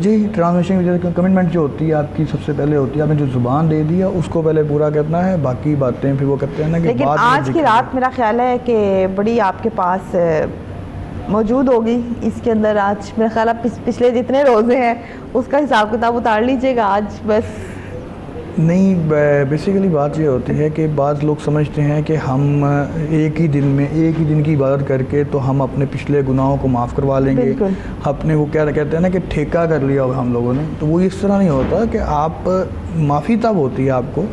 जी ट्रांसमिशन की वजह से कमिटमेंट जो होती है आपकी सबसे पहले होती है, आपने जो ज़ुबान दे दी है उसको पहले पूरा करना है, बाकी बातें फिर वो कहते हैं ना कि लेकिन आज की रात मेरा ख्याल है कि बड़ी आपके पास मौजूद होगी इसके अंदर। आज मेरा ख्याल आप पिछले जितने रोज़े हैं उसका हिसाब किताब उतार लीजिएगा आज बस। नहीं, बेसिकली बात ये होती है कि बाज़ लोग समझते हैं कि हम एक ही दिन की इबादत करके तो हम अपने पिछले गुनाहों को माफ़ करवा लेंगे, अपने वो क्या कहते हैं ना कि ठेका कर लिया हम लोगों ने, तो वो इस तरह नहीं होता कि आप माफ़ी तब होती है आपको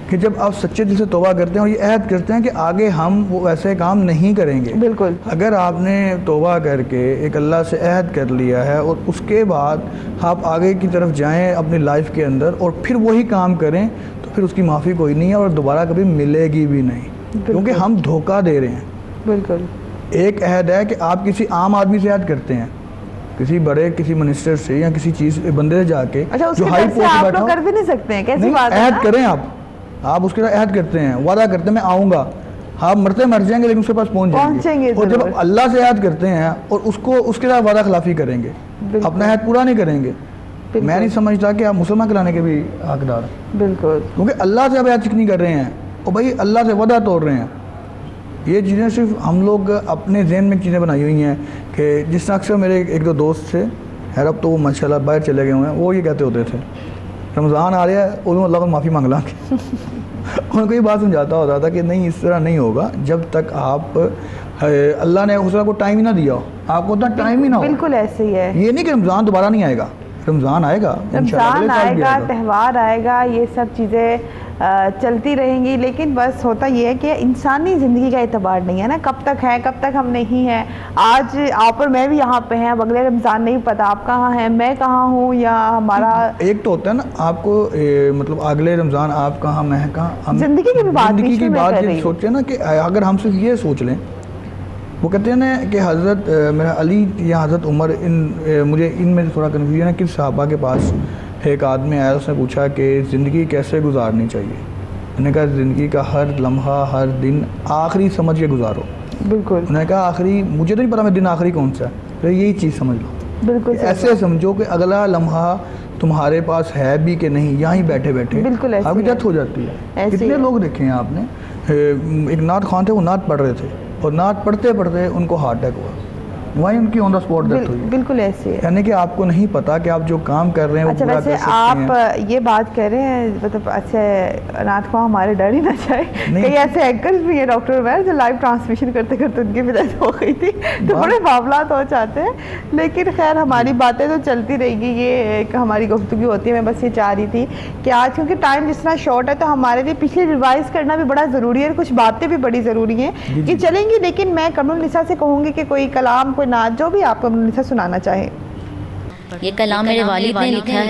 कि जब आप सच्चे दिल से तौबा करते हैं और ये अहद करते हैं कि आगे हम वो ऐसे काम नहीं करेंगे। बिल्कुल, अगर आपने तौबा करके एक अल्लाह से अहद कर लिया है और उसके बाद आप आगे की तरफ जाएं अपनी लाइफ के अंदर और फिर वही काम करें, तो फिर उसकी माफ़ी कोई नहीं है और दोबारा कभी मिलेगी भी नहीं, क्योंकि हम धोखा दे रहे हैं। बिल्कुल, एक अहद है कि आप किसी आम आदमी से अहद करते हैं, किसी बड़े किसी मिनिस्टर से या किसी चीज़ बंदे से जाके, अच्छा, जो हाई पोस्ट पे कर भी नहीं सकते हैं, कैसी बात है? अहद करें आप उसके साथ अहद करते हैं, वादा करते हैं मैं आऊँगा, आप मरते मर जाएंगे लेकिन उसके पास पहुंचेंगे। और जब अल्लाह से याद करते हैं और उसको उसके साथ वादा खिलाफी करेंगे, अपना याद पूरा नहीं करेंगे, मैं नहीं समझता कि आप मुसलमान कराने के भी हकदार हैं। बिल्कुल, क्योंकि अल्लाह से आप याद चिकनी कर रहे हैं और भाई अल्लाह से वादा तोड़ रहे हैं। ये चीज़ें सिर्फ हम लोग अपने जहन में चीज़ें बनाई हुई हैं कि जिस तरह अक्सर मेरे एक दो दोस्त थे, खैर अब तो वो माशाल्लाह बाहर चले गए हुए हैं, वो ये कहते होते थे रमज़ान आ रहा है उन्होंने अल्लाह को माफ़ी मांग लांगे उनको ये बात समझाता होता था कि नहीं, इस तरह नहीं होगा जब तक आप अल्लाह ने उस को टाइम ही ना दिया हो, आपको उतना टाइम ही ना हो। बिल्कुल ऐसे ही है। ये नहीं कि रमज़ान दोबारा नहीं आएगा, रमज़ान आएगा, त्यौहार आएगा, ये सब चीज़ें चलती रहेंगी, लेकिन बस होता ये है कि इंसानी ज़िंदगी का एतबार नहीं है ना, कब तक है कब तक हम नहीं हैं। आज आप और मैं भी यहाँ पे हैं, अब अगले रमज़ान नहीं पता आप कहाँ हैं, मैं कहाँ हूँ, या हमारा एक तो होता है ना आपको मतलब अगले रमज़ान आप कहाँ मैं कहाँ, ज़िंदगी की भी बात ये सोचे ना कि अगर हम सिर्फ ये सोच लें, वो कहते हैं ना कि हज़रत मेरा अली या हज़रत उमर, मुझे इनमें थोड़ा कन्फ्यूजन है कि सहाबा के पास एक आदमी आया, उसने पूछा कि ज़िंदगी कैसे गुजारनी चाहिए। उन्होंने कहा ज़िंदगी का हर लम्हा हर दिन आखिरी समझ के गुजारो। बिल्कुल। उन्होंने कहा आखिरी मुझे तो नहीं पता मैं दिन आखिरी कौन सा है, तो यही चीज़ समझ लो। बिल्कुल ऐसे समझो कि अगला लम्हा तुम्हारे पास है भी कि नहीं, यहाँ बैठे बैठे बिल्कुल आपकी डेथ हो जाती है। कितने लोग देखे हैं आपने, एक नात खान थे, वो नात पढ़ रहे थे और नात पढ़ते पढ़ते उनको हार्ट अटैक हुआ, वहीं उनकी ऑन द स्पॉट डेथ हुई। बिल्कुल ऐसे है, यानी कि आपको नहीं पता कि आप जो काम कर रहे हैं अच्छा, वो वैसे आप ये बात कर रहे हैं, मतलब अच्छा नाथ को हमारे डर ही ना जाए, कई ऐसे एंकर्स भी हैं डॉक्टर उमैर जो लाइव ट्रांसमिशन करते करते उनकी भी डेथ हो गई थी, तो बड़े मामलात हो जाते हैं। लेकिन खैर हमारी बातें तो चलती रहेगी, ये एक हमारी गुफ्तगू होती है। मैं बस ये चाह रही थी कि आज क्योंकि टाइम जिस तरह शॉर्ट है तो हमारे लिए पिछले रिवाइज करना भी बड़ा ज़रूरी है, कुछ बातें भी बड़ी ज़रूरी हैं कि चलेंगी। लेकिन मैं कमरुल निसा से कहूँगी कि कोई कलाम, कोई नात, जो भी आप कमरुल निसा सुनाना चाहें। ये कलाम मेरे वालिद ने लिखा है।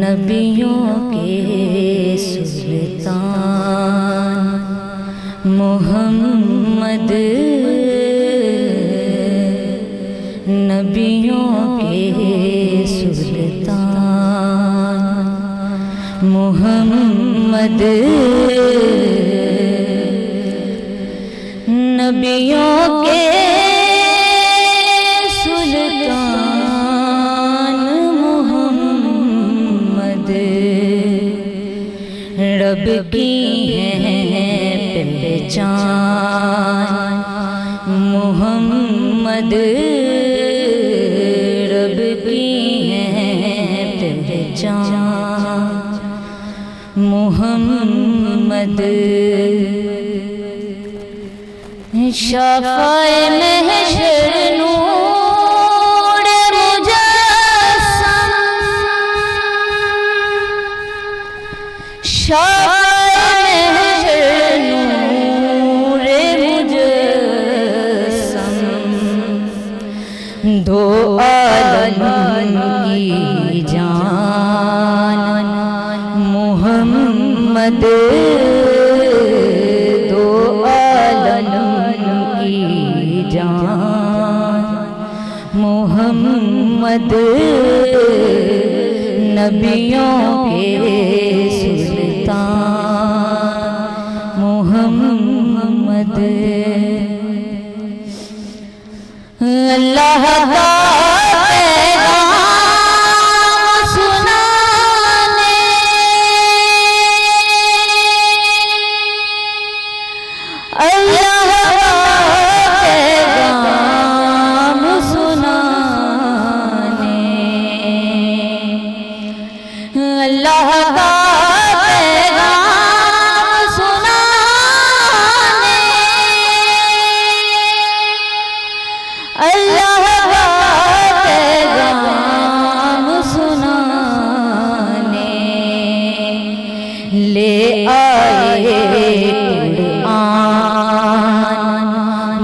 नबियों के सुल्तान मोहम्मद, नबियों के सुल्तान मोहम्मद, नबियों के सुल्तान मोहम्मद, रब की है पहचान मोहम्मद, रब की है पहचान मोहम्मद, शफ़ाए महशर नूर मुजस्सम, शफ़ाए महशर नूर मुजस्सम, दो आलम की जान मोहम्मद, मोहम्मद, नबियों के सुल्तान मोहम्मद, अल्लाह का पैगाम सुनाने, अल्लाह ले आए कुरान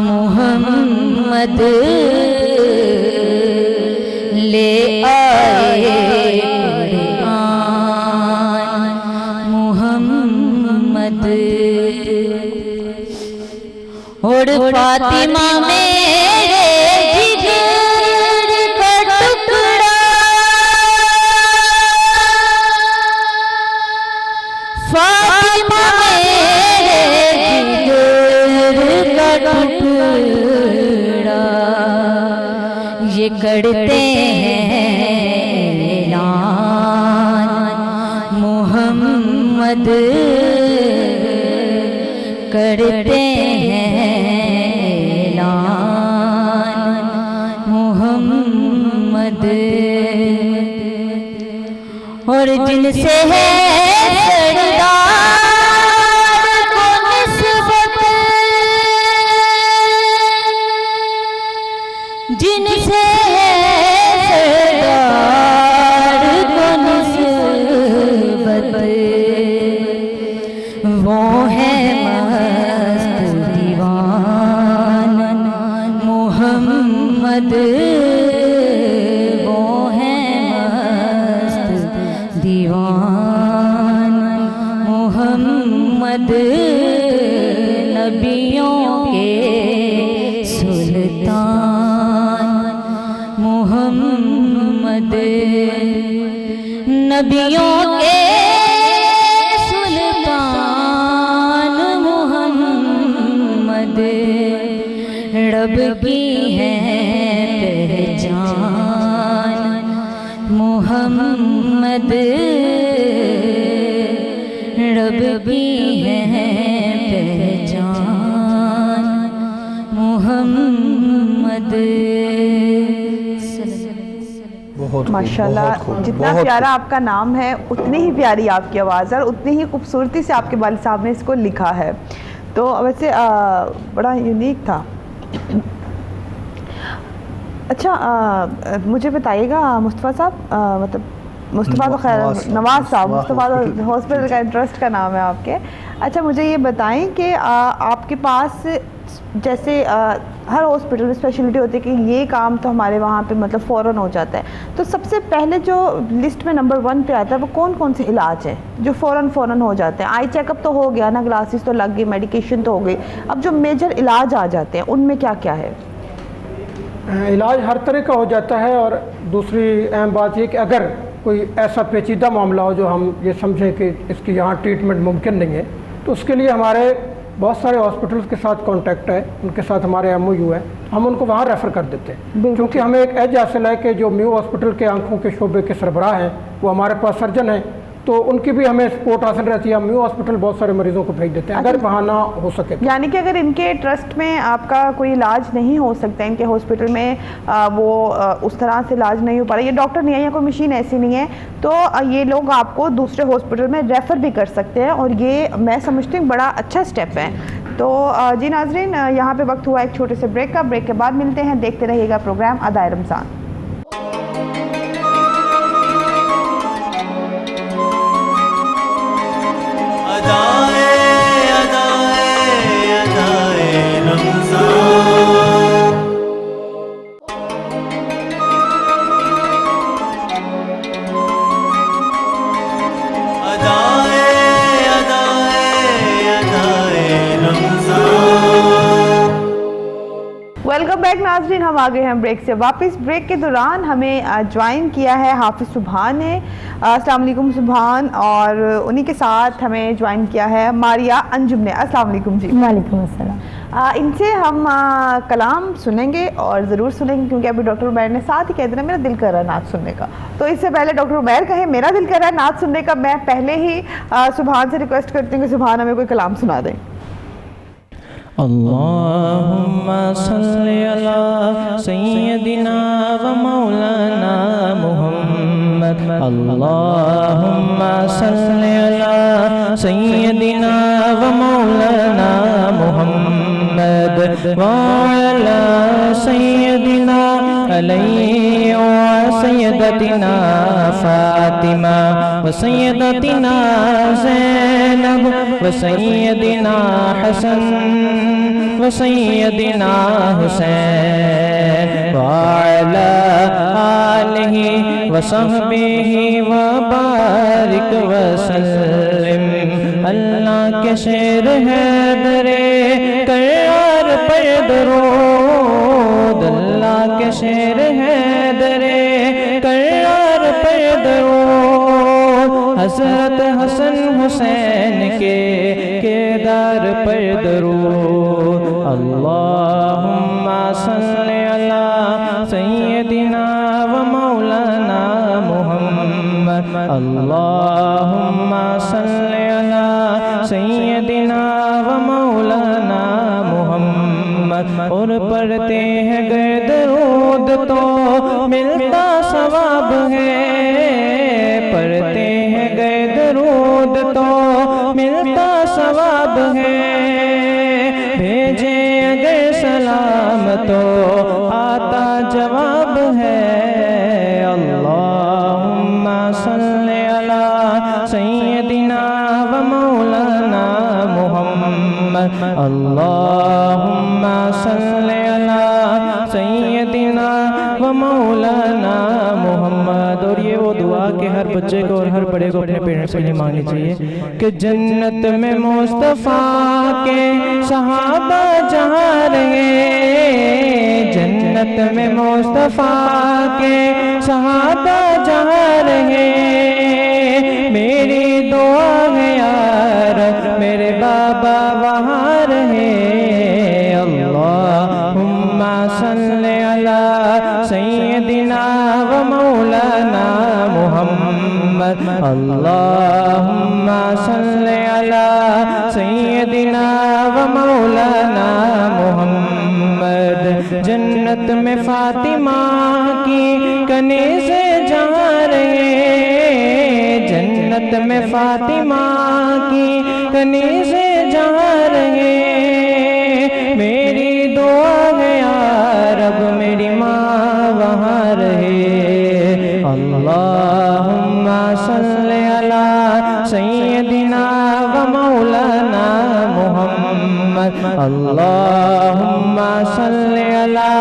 मोहम्मद, और फातिमा मेरे जिगर का टुकड़ा, ये करते हैं ऐलान मोहम्मद करते हैं ऐलान मोहम्मद और जिनसे है सरदार को निस्बत जिनसे है सरदार को निस्बत वो है मस्त दीवान मोहम्मद वो है मस्त दीवान मोहम्मद नबियों के सुल्तान मोहम्मद नबियों के सुल्तान मोहम्मद रब की है पहचान मोहम्मद रब की है पहचान मोहम्मद। बहुत माशाल्लाह, जितना प्यारा आपका नाम है उतनी ही प्यारी आपकी आवाज़ है और उतनी ही खूबसूरती से आपके वालिद साहब ने इसको लिखा है। तो वैसे बड़ा यूनिक था। अच्छा, मुझे बताइएगा मुस्तफ़ा साहब, मतलब मुस्तफ़ा तो खैर नवाज़ साहब, मुस्तफ़ा तो हॉस्पिटल का ट्रस्ट का नाम है आपके। अच्छा, मुझे ये बताएं कि आपके पास जैसे हर हॉस्पिटल में स्पेशलिटी होती है कि ये काम तो हमारे वहाँ पे मतलब फ़ौरन हो जाता है, तो सबसे पहले जो लिस्ट में नंबर 1 पे आता है वो कौन कौन से इलाज हैं जो फ़ौरन हो जाते हैं? आई चेकअप तो हो गया ना, ग्लासेस तो लग गई, मेडिकेशन तो हो गई, अब जो मेजर इलाज आ जाते हैं उनमें क्या क्या है? इलाज हर तरह का हो जाता है। और दूसरी अहम बात ये कि अगर कोई ऐसा पेचीदा मामला हो जो हम ये समझें कि इसकी यहाँ ट्रीटमेंट मुमकिन नहीं है, तो उसके लिए हमारे बहुत सारे हॉस्पिटल्स के साथ कांटेक्ट है, उनके साथ हमारे MOU है, हम उनको वहाँ रेफ़र कर देते हैं। क्योंकि हमें एक एज हासिल है कि जो म्यू हॉस्पिटल के आंखों के शोबे के सरबराह हैं वो हमारे पास सर्जन हैं, तो उनकी भी हमें सपोर्ट हासिल रहती है। हम म्यू हॉस्पिटल बहुत सारे मरीजों को भेज देते हैं अगर वहाँ ना हो सके तो। यानी कि अगर इनके ट्रस्ट में आपका कोई इलाज नहीं हो सकता, इनके हॉस्पिटल में वो उस तरह से इलाज नहीं हो पा रहा, ये डॉक्टर नहीं है या कोई मशीन ऐसी नहीं है, तो ये लोग आपको दूसरे हॉस्पिटल में रेफ़र भी कर सकते हैं और ये मैं समझती हूँ बड़ा अच्छा स्टेप है। तो जी नाजरीन, यहाँ पे वक्त हुआ एक छोटे से ब्रेक का। ब्रेक के बाद मिलते हैं, देखते रहिएगा प्रोग्राम अदाए रमज़ान। वेलकम बैक नाजरीन, हम आ गए हैं ब्रेक से वापस। ब्रेक के दौरान हमें ज्वाइन किया है हाफिज़ सुभान ने। अस्सलाम वालेकुम सुभान, और उन्हीं के साथ हमें ज्वाइन किया है मारिया अंजुम ने। अस्सलाम वालेकुम जी। वालेकुम अस्सलाम। इनसे हम कलाम सुनेंगे और ज़रूर सुनेंगे क्योंकि अभी डॉक्टर उमैर ने साथ ही कह दिया मेरा दिल कर रहा है नात सुनने का, तो इससे पहले डॉक्टर उमैर कहे मेरा दिल कर रहा है नात सुनने का, मैं पहले ही सुभान से रिक्वेस्ट करती हूँ कि सुभान हमें कोई कलाम सुना दें। अल्लाहुम्मा सल्ली अला सय्यदिना व मौलाना मुहम्मद। अल्लाहुम्मा सल्ली अला सय्यदिना व मौलाना मुहम्मद व अला सय्यदिना अलैहि व सय्यदतिना फातिमा व सय्यदतिना ज़ैनब व सय्यदिना हसन व सय्यदिना हुसैन व अला आलिहि व सहबिहि व बारिक व सल्लिम। अल्लाह के शेर है दरे करार पर दरूद, अल्लाह के शेर है दरे करार पर दरूद। हज़रत हसन हुसैन के केदार पर दरूद। अल्लाहुम्मा सल्ली अला सय्यदिना व मौलाना मुहम्मद अल्लाहुम्मा सल्लि अला सय्यदिना व मौलाना मुहम्मद। और पढ़ते हैं गर दरूद तो मिलता सवाब है, पढ़ते हैं गर दरूद तो मिलता सवाब है, भेजे अगर सलाम तो आता जवाब है। अल्लाहुम्मा सल्लि अला सय्यदिना व मौलाना मुहम्मद अल्लाहुम्मा सल्लि अला सय्यदिना व मौलाना मुहम्मद। और ये वो दुआ के हर बच्चे को और हर बड़े को अपने पेरेंट्स के लिए मांगनी चाहिए कि जन्नत में मुस्तफ़ा के सहाबा जहाँ रहे, जन्नत में मुस्तफ़ा के सहाबा जहाँ रहे, मेरी दुआ है यार मेरे बाबा वहाँ रहे। अल्लाहुम्मा सल्लि अला सय्यदिना व मौलाना मुहम्मद अल्लाहुम्मा सल्लि अला सय्यदिना व मौलाना मुहम्मद। जन्नत में फातिमा की कनीज़े जहाँ रहे, जन्नत में फातिमा की कनीज़े जहाँ रहे, मेरी दुआ है यार अब मेरी माँ वहाँ रहे। अल्लाहुम्मा सल्लि अला सय्यदिना व मौलाना मुहम्मद अल्लाहुम्मा सल्लि अला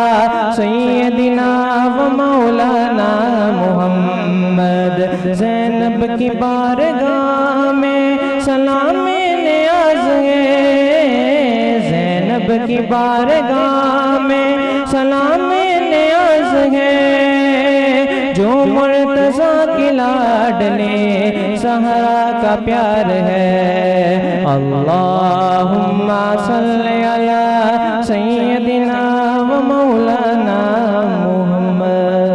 सय्यदिना व मौलाना मुहम्मद। ज़ैनब की बारगाह में सलाम नियाज़ है, ज़ैनब की बारगाह में सलाम नियाज़ है, जो मुर्तज़ा की लाडले सहरा का प्यार है। अल्लाहुम्मा सल्लि अला सय्यदिना व मौलाना मुहम्मद।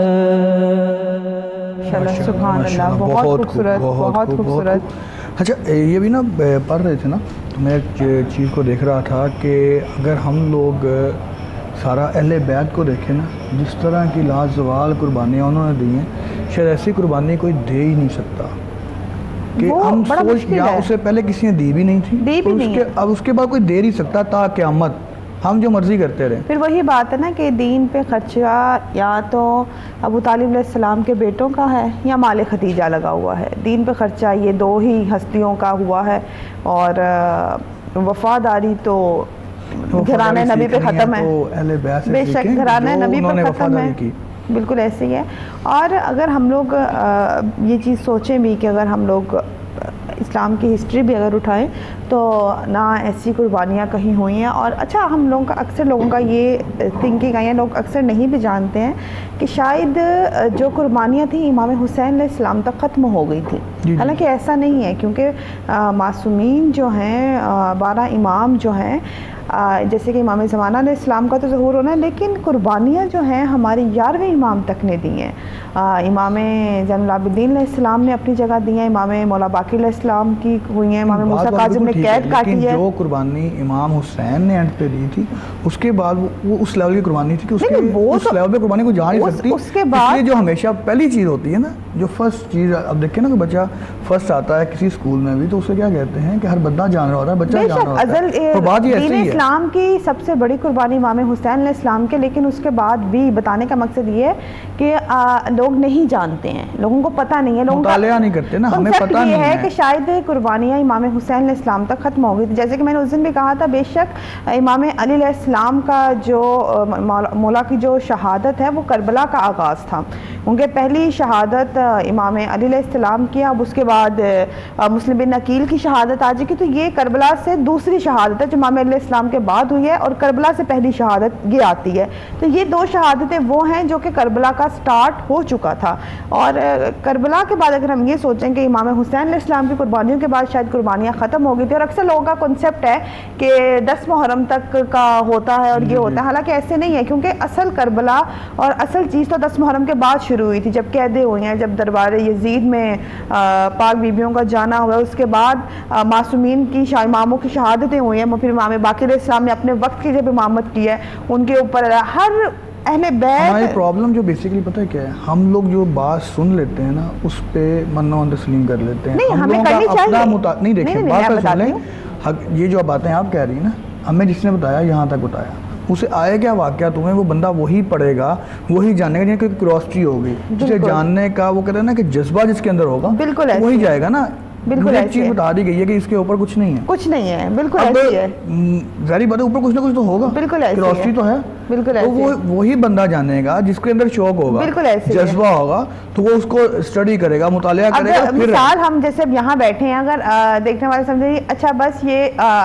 सुभान अल्लाह, बहुत खूबसूरत, बहुत खूबसूरत। अच्छा, ये भी ना पढ़ रहे थे ना, तो मैं एक चीज़ को देख रहा था कि अगर हम लोग सारा अहले बैत को देखें ना, जिस तरह की लाजवाल कुर्बानियाँ उन्होंने दी हैं, शायद ऐसी कुर्बानी कोई दे ही नहीं सकता कि हम सोच, या उससे पहले किसी ने दी भी नहीं थी, अब उसके बाद कोई दे नहीं सकता ता क़यामत, हम जो मर्ज़ी करते रहे। फिर वही बात है ना कि दीन पे खर्चा या तो अबू तालिब अलैहिस्सलाम के बेटों का है या माल खदीजा लगा हुआ है। दीन पे खर्चा ये दो ही हस्तियों का हुआ है, और वफादारी तो घराने नबी पे ख़त्म है, बेशक घराने नबी पे ख़त्म है, बिल्कुल ऐसे ही है। और अगर हम लोग ये चीज़ सोचें भी कि अगर हम लोग इस्लाम की हिस्ट्री भी अगर उठाएं तो ना ऐसी कुर्बानियाँ कहीं हुई हैं। और अच्छा, हम लोगों का अक्सर लोगों का ये थिंकिंग है, लोग अक्सर नहीं भी जानते हैं कि शायद जो कुर्बानियाँ थी इमाम हुसैन अलैहिस्सलाम तक ख़त्म हो गई थी। हालांकि ऐसा नहीं है, क्योंकि मासूमीन जो हैं, 12 इमाम जो हैं, जैसे कि इमाम ज़माना अलैहिस्सलाम का तो ज़हूर होना है, लेकिन कुर्बानियाँ जो हैं हमारे 11वें इमाम तक ने दी हैं। इमाम ज़ैनुल आबिदीन अलैहिस्सलाम ने अपनी जगह दी है, इमाम मौला बाक़िर अलैहिस्सलाम की हुई हैं, इमाम मूसा काज़िम ने कैद काटी है। जो कुर्बानी इमाम हुसैन ने एंड पे दी थी, उसके बाद वो उस लेवल की कुर्बानी थी कि उसके उस लेवल पे कुर्बानी को जा नहीं सकती। उसके बाद जो हमेशा पहली चीज़ होती है ना, जो फर्स्ट चीज़, अब देखिए ना कि बच्चा फर्स्ट आता है किसी स्कूल में भी, तो उसे क्या कहते हैं कि हर बंदा जान रहा होता है, बच्चा जान रहा होता है। तो बात ये ऐसी है, इस्लाम की सबसे बड़ी कुर्बानी इमाम हुसैन अलैहिस्सलाम के, लेकिन उसके बाद भी बताने का मकसद ये है कि लोग नहीं जानते हैं, लोगों को पता नहीं है, लोगों मुतालिया नहीं करते ना, हमें पता नहीं है कि शायद कुर्बानियाँ इमाम हुसैन अलैहिस्सलाम तक ख़त्म हो गई थी। जैसे कि मैंने उस दिन भी कहा था, बेशक इमाम अली अलैहिस्सलाम का जो मौला की जो शहादत है वो करबला का आगाज़ था। उनके पहली शहादत इमाम अली अलैहिस्सलाम की, अब उसके बाद मुस्लिम बिन अकील की शहादत आ जाएगी, तो ये करबला से दूसरी शहादत है जो इमाम अली अलैहिस्सलाम अलैहिस्सलाम के बाद हुई है और करबला से पहली शहादत ये आती है। तो ये 2 शहादतें वो हैं जो कि करबला का स्टार्ट हो चुका था। और करबला के बाद अगर हम ये सोचें कि इमाम हुसैन अलैहिस्सलाम की कुर्बानियों के बाद शायद कुर्बानियाँ ख़त्म हो गई थी, और अक्सर लोगों का कॉन्सेप्ट है कि 10 मुहर्रम तक का होता है और ये होता है, हालांकि ऐसे नहीं है, क्योंकि असल करबला और असल चीज़ तो 10 मुहर्रम के बाद शुरू हुई थी, जब कैदें हुई हैं, जब दरबार यजीद में पाक बीबियों का जाना हुआ, उसके बाद मासूमीन की इमामों की शहादतें हुई हैं, फिर इमाम बाक़िर अलैहिस्सलाम ने अपने वक्त की जब इमामत की है, उनके ऊपर हर अहले बैत। हमारी प्रॉब्लम जो बेसिकली पता है क्या है, हम लोग जो बात सुन लेते हैं ना उस पे मन्नो तस्लीम कर लेते हैं। नहीं, हम हमें लोगों करनी का चाहिए। अपना नहीं देखिए, बात मैं सुन लें, ये जो बातें आप कह रही हैं ना, हमें जिसने बताया यहाँ तक बताया, उसे आए क्या वाक़या तुम्हें, वो बंदा वही पढ़ेगा, वही जानेगा, जिसकी क्यूरियोसिटी होगी, जिसे जानने का वो कहते हैं ना कि जज्बा जिसके अंदर होगा, बिल्कुल वही जाएगा ना। बिल्कुल एक चीज बता दी गई है कि इसके ऊपर कुछ नहीं है, कुछ नहीं है, बिल्कुल ऐसी है। जारी बात है, ऊपर कुछ ना कुछ तो होगा, बिल्कुल ऐसी क्यूरियोसिटी तो है, बिल्कुल तो वो वही बंदा जानेगा जिसके अंदर शौक होगा, बिल्कुल ऐसे जज्बा होगा, तो वो उसको स्टडी करेगा, मुतालिया करेगा। फिर मिसाल हम जैसे अब यहाँ बैठे हैं, अगर देखने वाले समझे अच्छा बस ये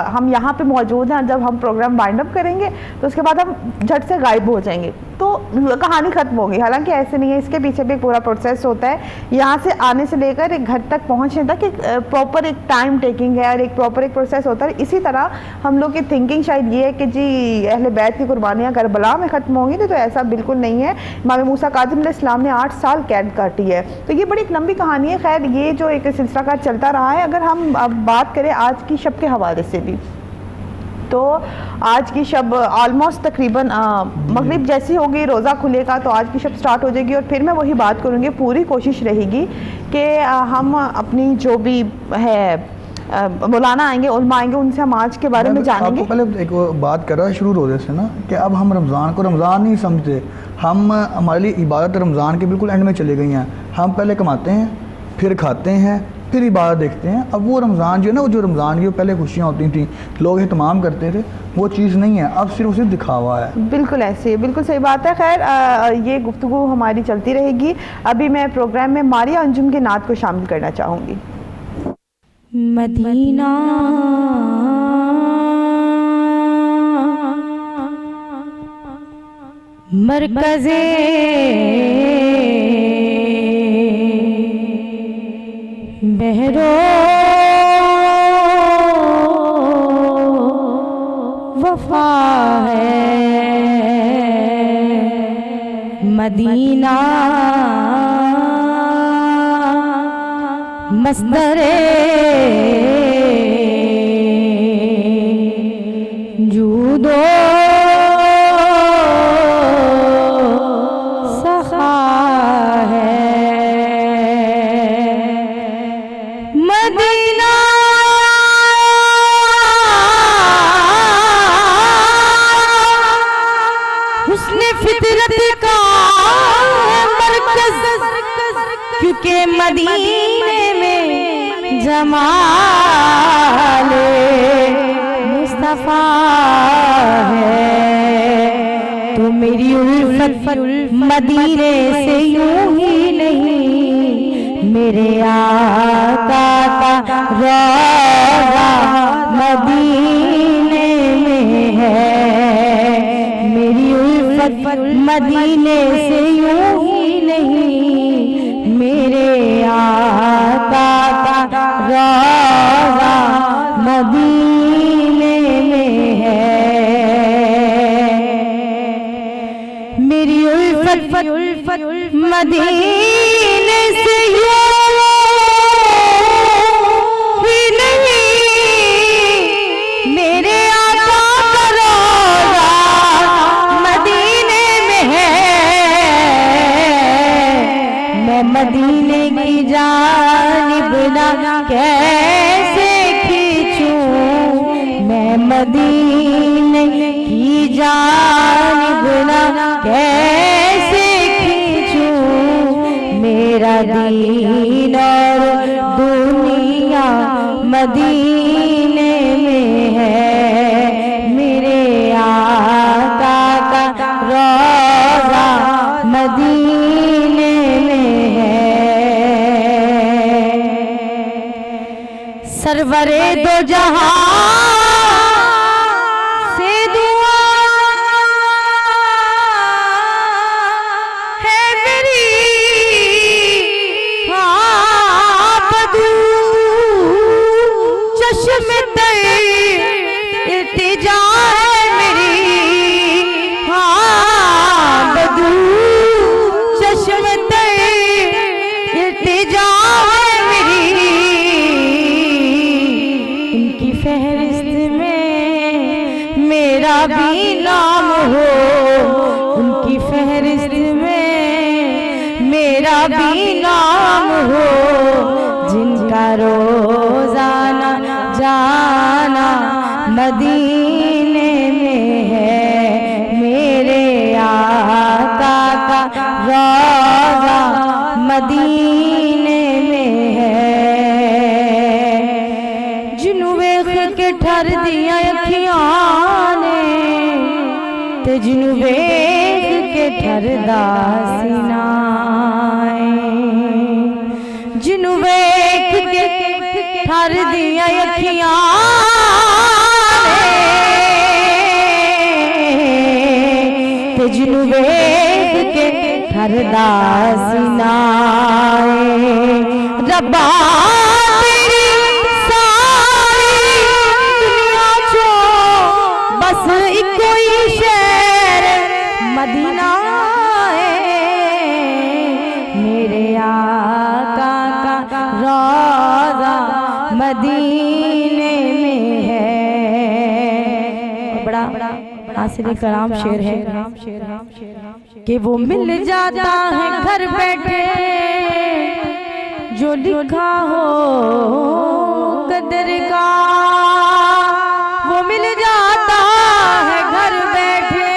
हम यहाँ पे मौजूद हैं, जब हम प्रोग्राम वाइंड अप करेंगे तो उसके बाद हम झट से गायब हो जाएंगे, तो कहानी खत्म होगी। हालांकि ऐसे नहीं है, इसके पीछे भी एक पूरा प्रोसेस होता है, यहाँ से आने से लेकर एक घर तक पहुँचने तक एक प्रॉपर एक टाइम टेकिंग है और एक प्रॉपर एक प्रोसेस होता है। इसी तरह हम लोग की थिंकिंग शायद ये है कि जी अहले बैत की कुर्बानियाँ करबला में ख़त्म होंगी, तो ऐसा बिल्कुल नहीं है। इमाम मूसा काज़िम अलैहिस्सलाम ने 8 साल कैद काटी है, तो ये बड़ी एक लंबी कहानी है। खैर ये जो एक सिलसिला कार चलता रहा है। अगर हम अब बात करें आज की शब के हवाले से भी, तो आज की शब ऑलमोस्ट तकरीबन मगरिब जैसी होगी, रोज़ा खुलेगा तो आज की शब स्टार्ट हो जाएगी, और फिर मैं वही बात करूँगी, पूरी कोशिश रहेगी कि हम अपनी जो भी है मौलाना आएंगे, उलमा आएंगे, उनसे हम आज के बारे में जानेंगे। पहले एक बात कर रहा है शुरू रोज़े से ना, कि अब हम रमज़ान को रमज़ान नहीं समझते, हमारे लिए इबादत रमज़ान के बिल्कुल एंड में चले गई हैं। हम पहले कमाते हैं, फिर खाते हैं, फिर इबादत देखते हैं। अब वो रमज़ान जो है ना, वो जो रमज़ान की पहले खुशियाँ होती थी, लोग एहतमाम करते थे, वो चीज़ नहीं है, अब सिर्फ उसे दिखावा है। बिल्कुल ऐसे, बिल्कुल सही बात है। खैर ये गुफ्तगू हमारी चलती रहेगी। अभी मैं प्रोग्राम में मारिया अंजुम के नात को शामिल करना चाहूँगी। मदीना मरकज़े बहरो वफा है, मदीना मस्दरे जूदो सखा है, मदीना हुस्न फितरत का मरकज़, क्योंकि मदीने में जमाले मुस्तफा है। तो मेरी उल्फत मदीने से यूं ही नहीं, मेरे आका का रौज़ा मदीने में है। मेरी उल्फत मदीने से यूं ही नहीं, मेरे आका का रौज़ा मदीने में है। मेरी उल्फत मदीने से यूं ही नहीं, मेरे आका का रौज़ा मदीने में है। मैं मदीने की जानिब ना कैसे खींचूं, मैं मदीने की जानिब ना कैसे खींचूं। मेरा दीन और दुनिया मदीने में है, मेरे आका का रौज़ा मदीने में है। सरवरे दो जहां तर इल्तिजा है मेरी, हाँ बदू चश्म तर इल्तिजा है मेरी। इनकी फहरिस्त में मेरा भी नाम हो, उनकी फहरिस्त में मेरा भी नाम हो, जिनका रोजाना जाना मदीने में है, मेरे आका का रोजा मदीने में है। जिन्हों वेख के ठर दिया अखियां ने, ते जिन्हों वेख के ठरदा सीनाए, जिन्हों वेख के ठर दिया अखियां ते जिन्हों वेख के ठरदा सीनाए। रब्बा तेरी सारी दुनिया चो बस इको ही शहर मदीना है, मेरे आका का रोजा मदीने में है। बड़ा हासिल कलाम शेर है कि वो मिल जाता है घर बैठे जो लिखा हो कदर का, वो मिल जाता है घर बैठे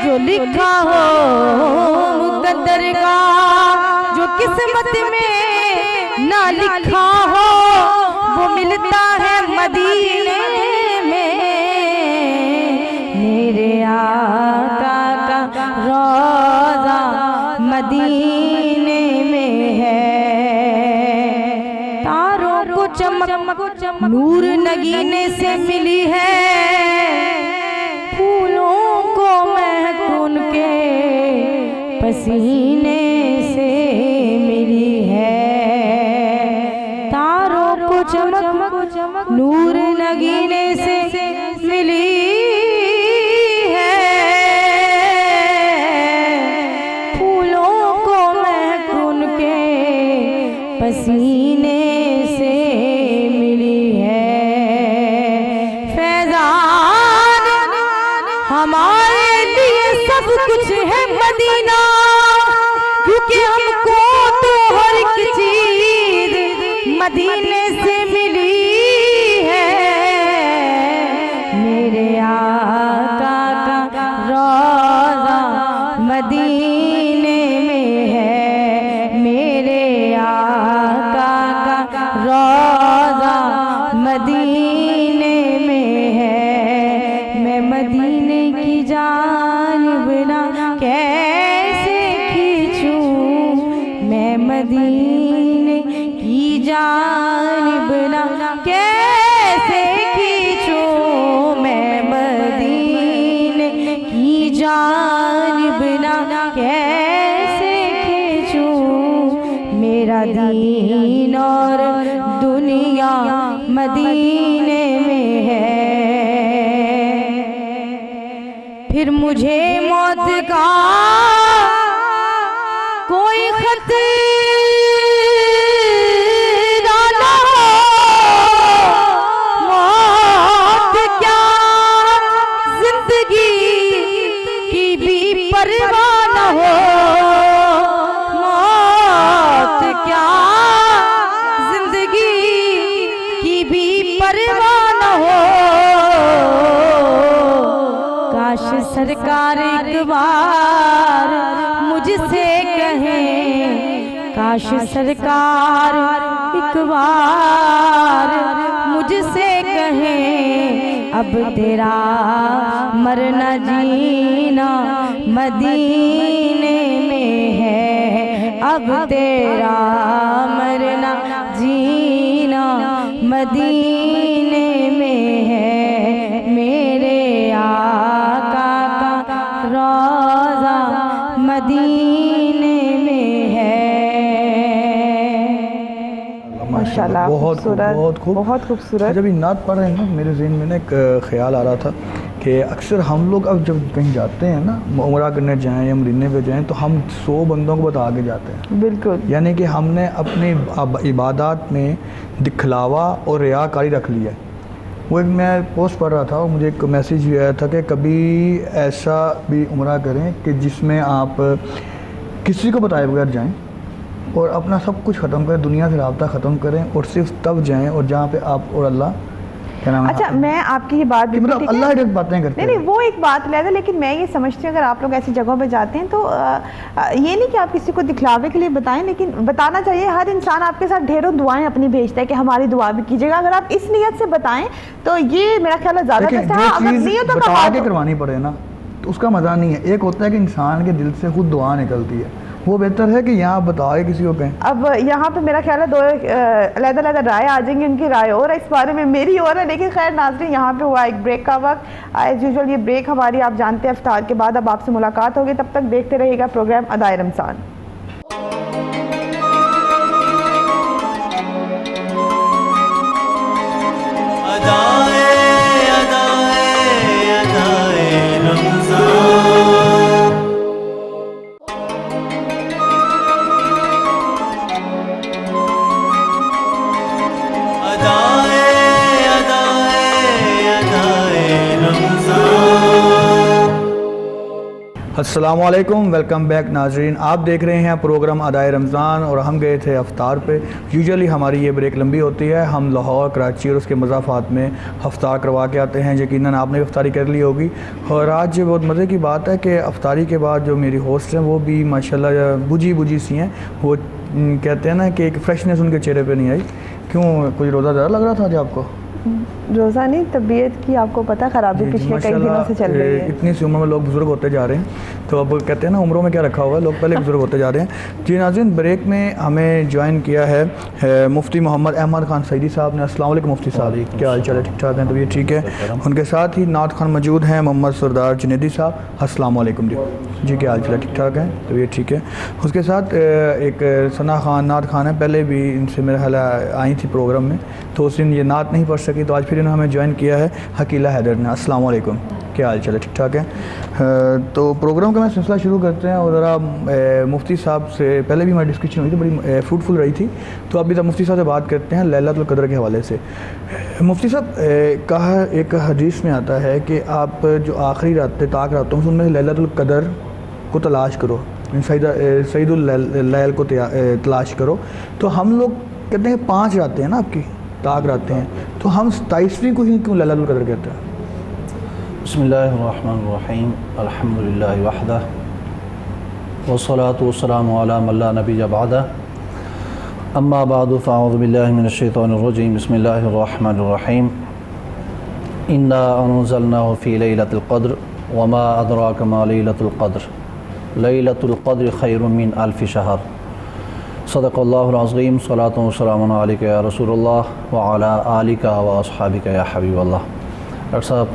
जो लिखा हो मुकद्दर का, जो किस्मत में ना लिखा हो वो मिलता है मदीने में, मेरे आका का रोजा मदीने में है। तारों को चमक नूर नगीने से मिली है, फूलों को महक उनके पसीने से मिली है। तारों को चमक नूर नगीने से मिली है, फूलों को महक उनके पसीने से मिली है। फैजान हमारे लिए सब कुछ है मदीना, क्योंकि हमको तो हर एक चीज मदीने से मिली है, मेरे आका का रोजा मदीने में है, मेरे आका का रोजा मदीने में है। मैं मदीने की जानिब ना कैसे खींचूं, मैं मदीने की जानिब ना कैसे खींचूं, मैं मदीने की जानिब ना कैसे खींचूं, मेरा दीन और दुनिया मदीने में है। फिर मुझे मौत का कोई खतरा ना हो, मौत क्या जिंदगी की भी परवाह ना हो, मौत क्या जिंदगी की भी परवाह ना हो। काश सरकार एक बार मुझसे कहें, काश सरकार एक बार मुझसे कहें, अब तेरा मरना जीना मदीने में है, अब तेरा मरना जीना मदीने में है, मेरे आका का रोजा मदीने में है। माशाल्लाह, बहुत खूबसूरत, बहुत खूब। बहुत खूबसूरत। जब ये नात पढ़ रहे हैं ना, मेरे जहन में ना एक ख्याल आ रहा था कि अक्सर हम लोग अब जब कहीं जाते हैं ना, उम्रा करने जाएं या मदीने पे जाएं, तो हम 100 बंदों को बता के जाते हैं। बिल्कुल, यानी कि हमने अपनी इबादत में दिखलावा और रियाकारी रख लिया है। वो एक मैं पोस्ट पढ़ रहा था और मुझे एक मैसेज भी आया था कि कभी ऐसा भी उम्रा करें कि जिसमें आप किसी को बताए बगैर जाएं और अपना सब कुछ ख़त्म करें, दुनिया से रब्ता ख़त्म करें और सिर्फ तब जाएं और जहाँ पे आप और अल्लाह, क्या नाम है, अच्छा मैं आपकी ये बात बिल्कुल मतलब ठीक है। अल्लाह डायरेक्ट बातें करते नहीं हैं। वो एक बात अलग है, लेकिन मैं ये समझती हूँ अगर आप लोग ऐसी जगहों पे जाते हैं तो ये नहीं कि आप किसी को दिखलावे के लिए बताएं, लेकिन बताना चाहिए। हर इंसान आपके साथ ढेरों दुआएं अपनी भेजता है कि हमारी दुआ भी कीजिएगा। अगर आप इस नियत से बताएं तो ये मेरा ख्याल है ज़्यादा देखिए, बेहतर है। अगर चीज़ नियतों का बता बात के हो- करवानी पड़े ना तो उसका मज़ा नहीं है। एक होता है कि इंसान के दिल से खुद दुआ निकलती है, वो बेहतर है कि यहाँ बता के किसी को कहें। अब यहाँ पे मेरा ख्याल है दो अलग-अलग राय आ जाएंगी, उनकी राय और है इस बारे में, मेरी और है। लेकिन खैर नाज़रीन, यहाँ पे हुआ एक ब्रेक का वक्त। एज यूजुअल ये ब्रेक हमारी आप जानते हैं इफ्तार के बाद अब आपसे मुलाकात होगी। तब तक देखते रहिएगा प्रोग्राम अदाए रमज़ान। अस्सलामुअलैकुम, वेलकम बैक नाजरीन। आप देख रहे हैं प्रोग्राम अदाए रमज़ान और हम गए थे अफ्तार पे। यूजुअली हमारी ये ब्रेक लंबी होती है, हम लाहौर, कराची और उसके मज़ाफ़ात में अफ्तार करवा के आते हैं। यकीनन आपने भी अफ्तारी कर ली होगी। और आज बहुत मज़े की बात है कि अफ्तारी के बाद जो मेरी होस्ट हैं वो भी माशाल्लाह बुझी बुझी सी हैं। वो कहते हैं ना कि एक फ्रेशनेस उनके चेहरे पर नहीं आई। क्यों, कोई रोज़ा ज़्यादा लग रहा था आज आपको? रोज़ा नहीं, तबीयत की आपको पता खराबी पिछले कई दिनों से चल रही है। इतनी सी उम्र में लोग बुज़ुर्ग होते जा रहे हैं, तो अब कहते हैं ना उम्रों में क्या रखा हुआ है, लोग पहले बुज़ुर्ग होते जा रहे हैं। जी नाज़रीन, ब्रेक में हमें ज्वाइन किया है मुफ्ती मोहम्मद अहमद खान सईदी साहब ने। अस्सलाम वालेकुम मुफ्ती साहब, क्या हाल चाल है? ठीक ठाक हैं? तो ये ठीक है। उनके साथ ही नात खान मौजूद हैं मोहम्मद सरदार जुनैदी साहब। अस्सलाम वालेकुम जी, क्या हाल चाल है? ठीक ठाक हैं? तो ये ठीक है। उसके साथ एक सना खान नात खान है, पहले भी इनसे मेरा ख्याल आई थी प्रोग्राम में, तो उस दिन ये नात नहीं पढ़ सकी, तो आज फिर इन्होंने हमें ज्वाइन किया है हकीला हैदर ने। अस्सलाम वालेकुम, क्या हाल चाल है? ठीक ठाक है। तो प्रोग्राम का मैं सिलसिला शुरू करते हैं और ज़रा मुफ्ती साहब से पहले भी हमारी डिस्कशन हुई थी, बड़ी फ्रूटफुल रही थी, तो अभी तक मुफ्ती साहब से बात करते हैं लैलतुल क़द्र के हवाले से। मुफ्ती साहब, कहा एक हदीस में आता है कि आप जो आखिरी रातें ताक रातों में उनमें लैलतुल क़द्र को तलाश करो, सईदुल लैल को तलाश करो। तो हम लोग कहते हैं 5 रातें हैं ना आपकी ताक रातें हैं, तो हम 27वीं को ही क्यों लैलतुल क़द्र कहते हैं? बिस्मिल्लाहिर्रहमानिर्रहीम, अल्हम्दुलिल्लाहि वहदह वस्सलातु वस्सलामु अला मन ला नबिय्य बअदह, अम्मा बअदु फ़अऊज़ु बिल्लाहि मिनश शैतानिर रजीम, बिस्मिल्लाहिर्रहमानिर्रहीम। इन्ना अनज़लनाहु फ़ी लैलतिल क़द्र वमा अदराका मा लैलतुल क़द्र, लैलतुल क़द्र खैरुम मिन अल्फ़ि शहर। सदक़ल्लाहुल अज़ीम। सलातु वस्सलामु अलैका या रसूलल्लाह व अला आलिका व अस्हाबिका या हबीबल्लाह। डॉक्टर साहब,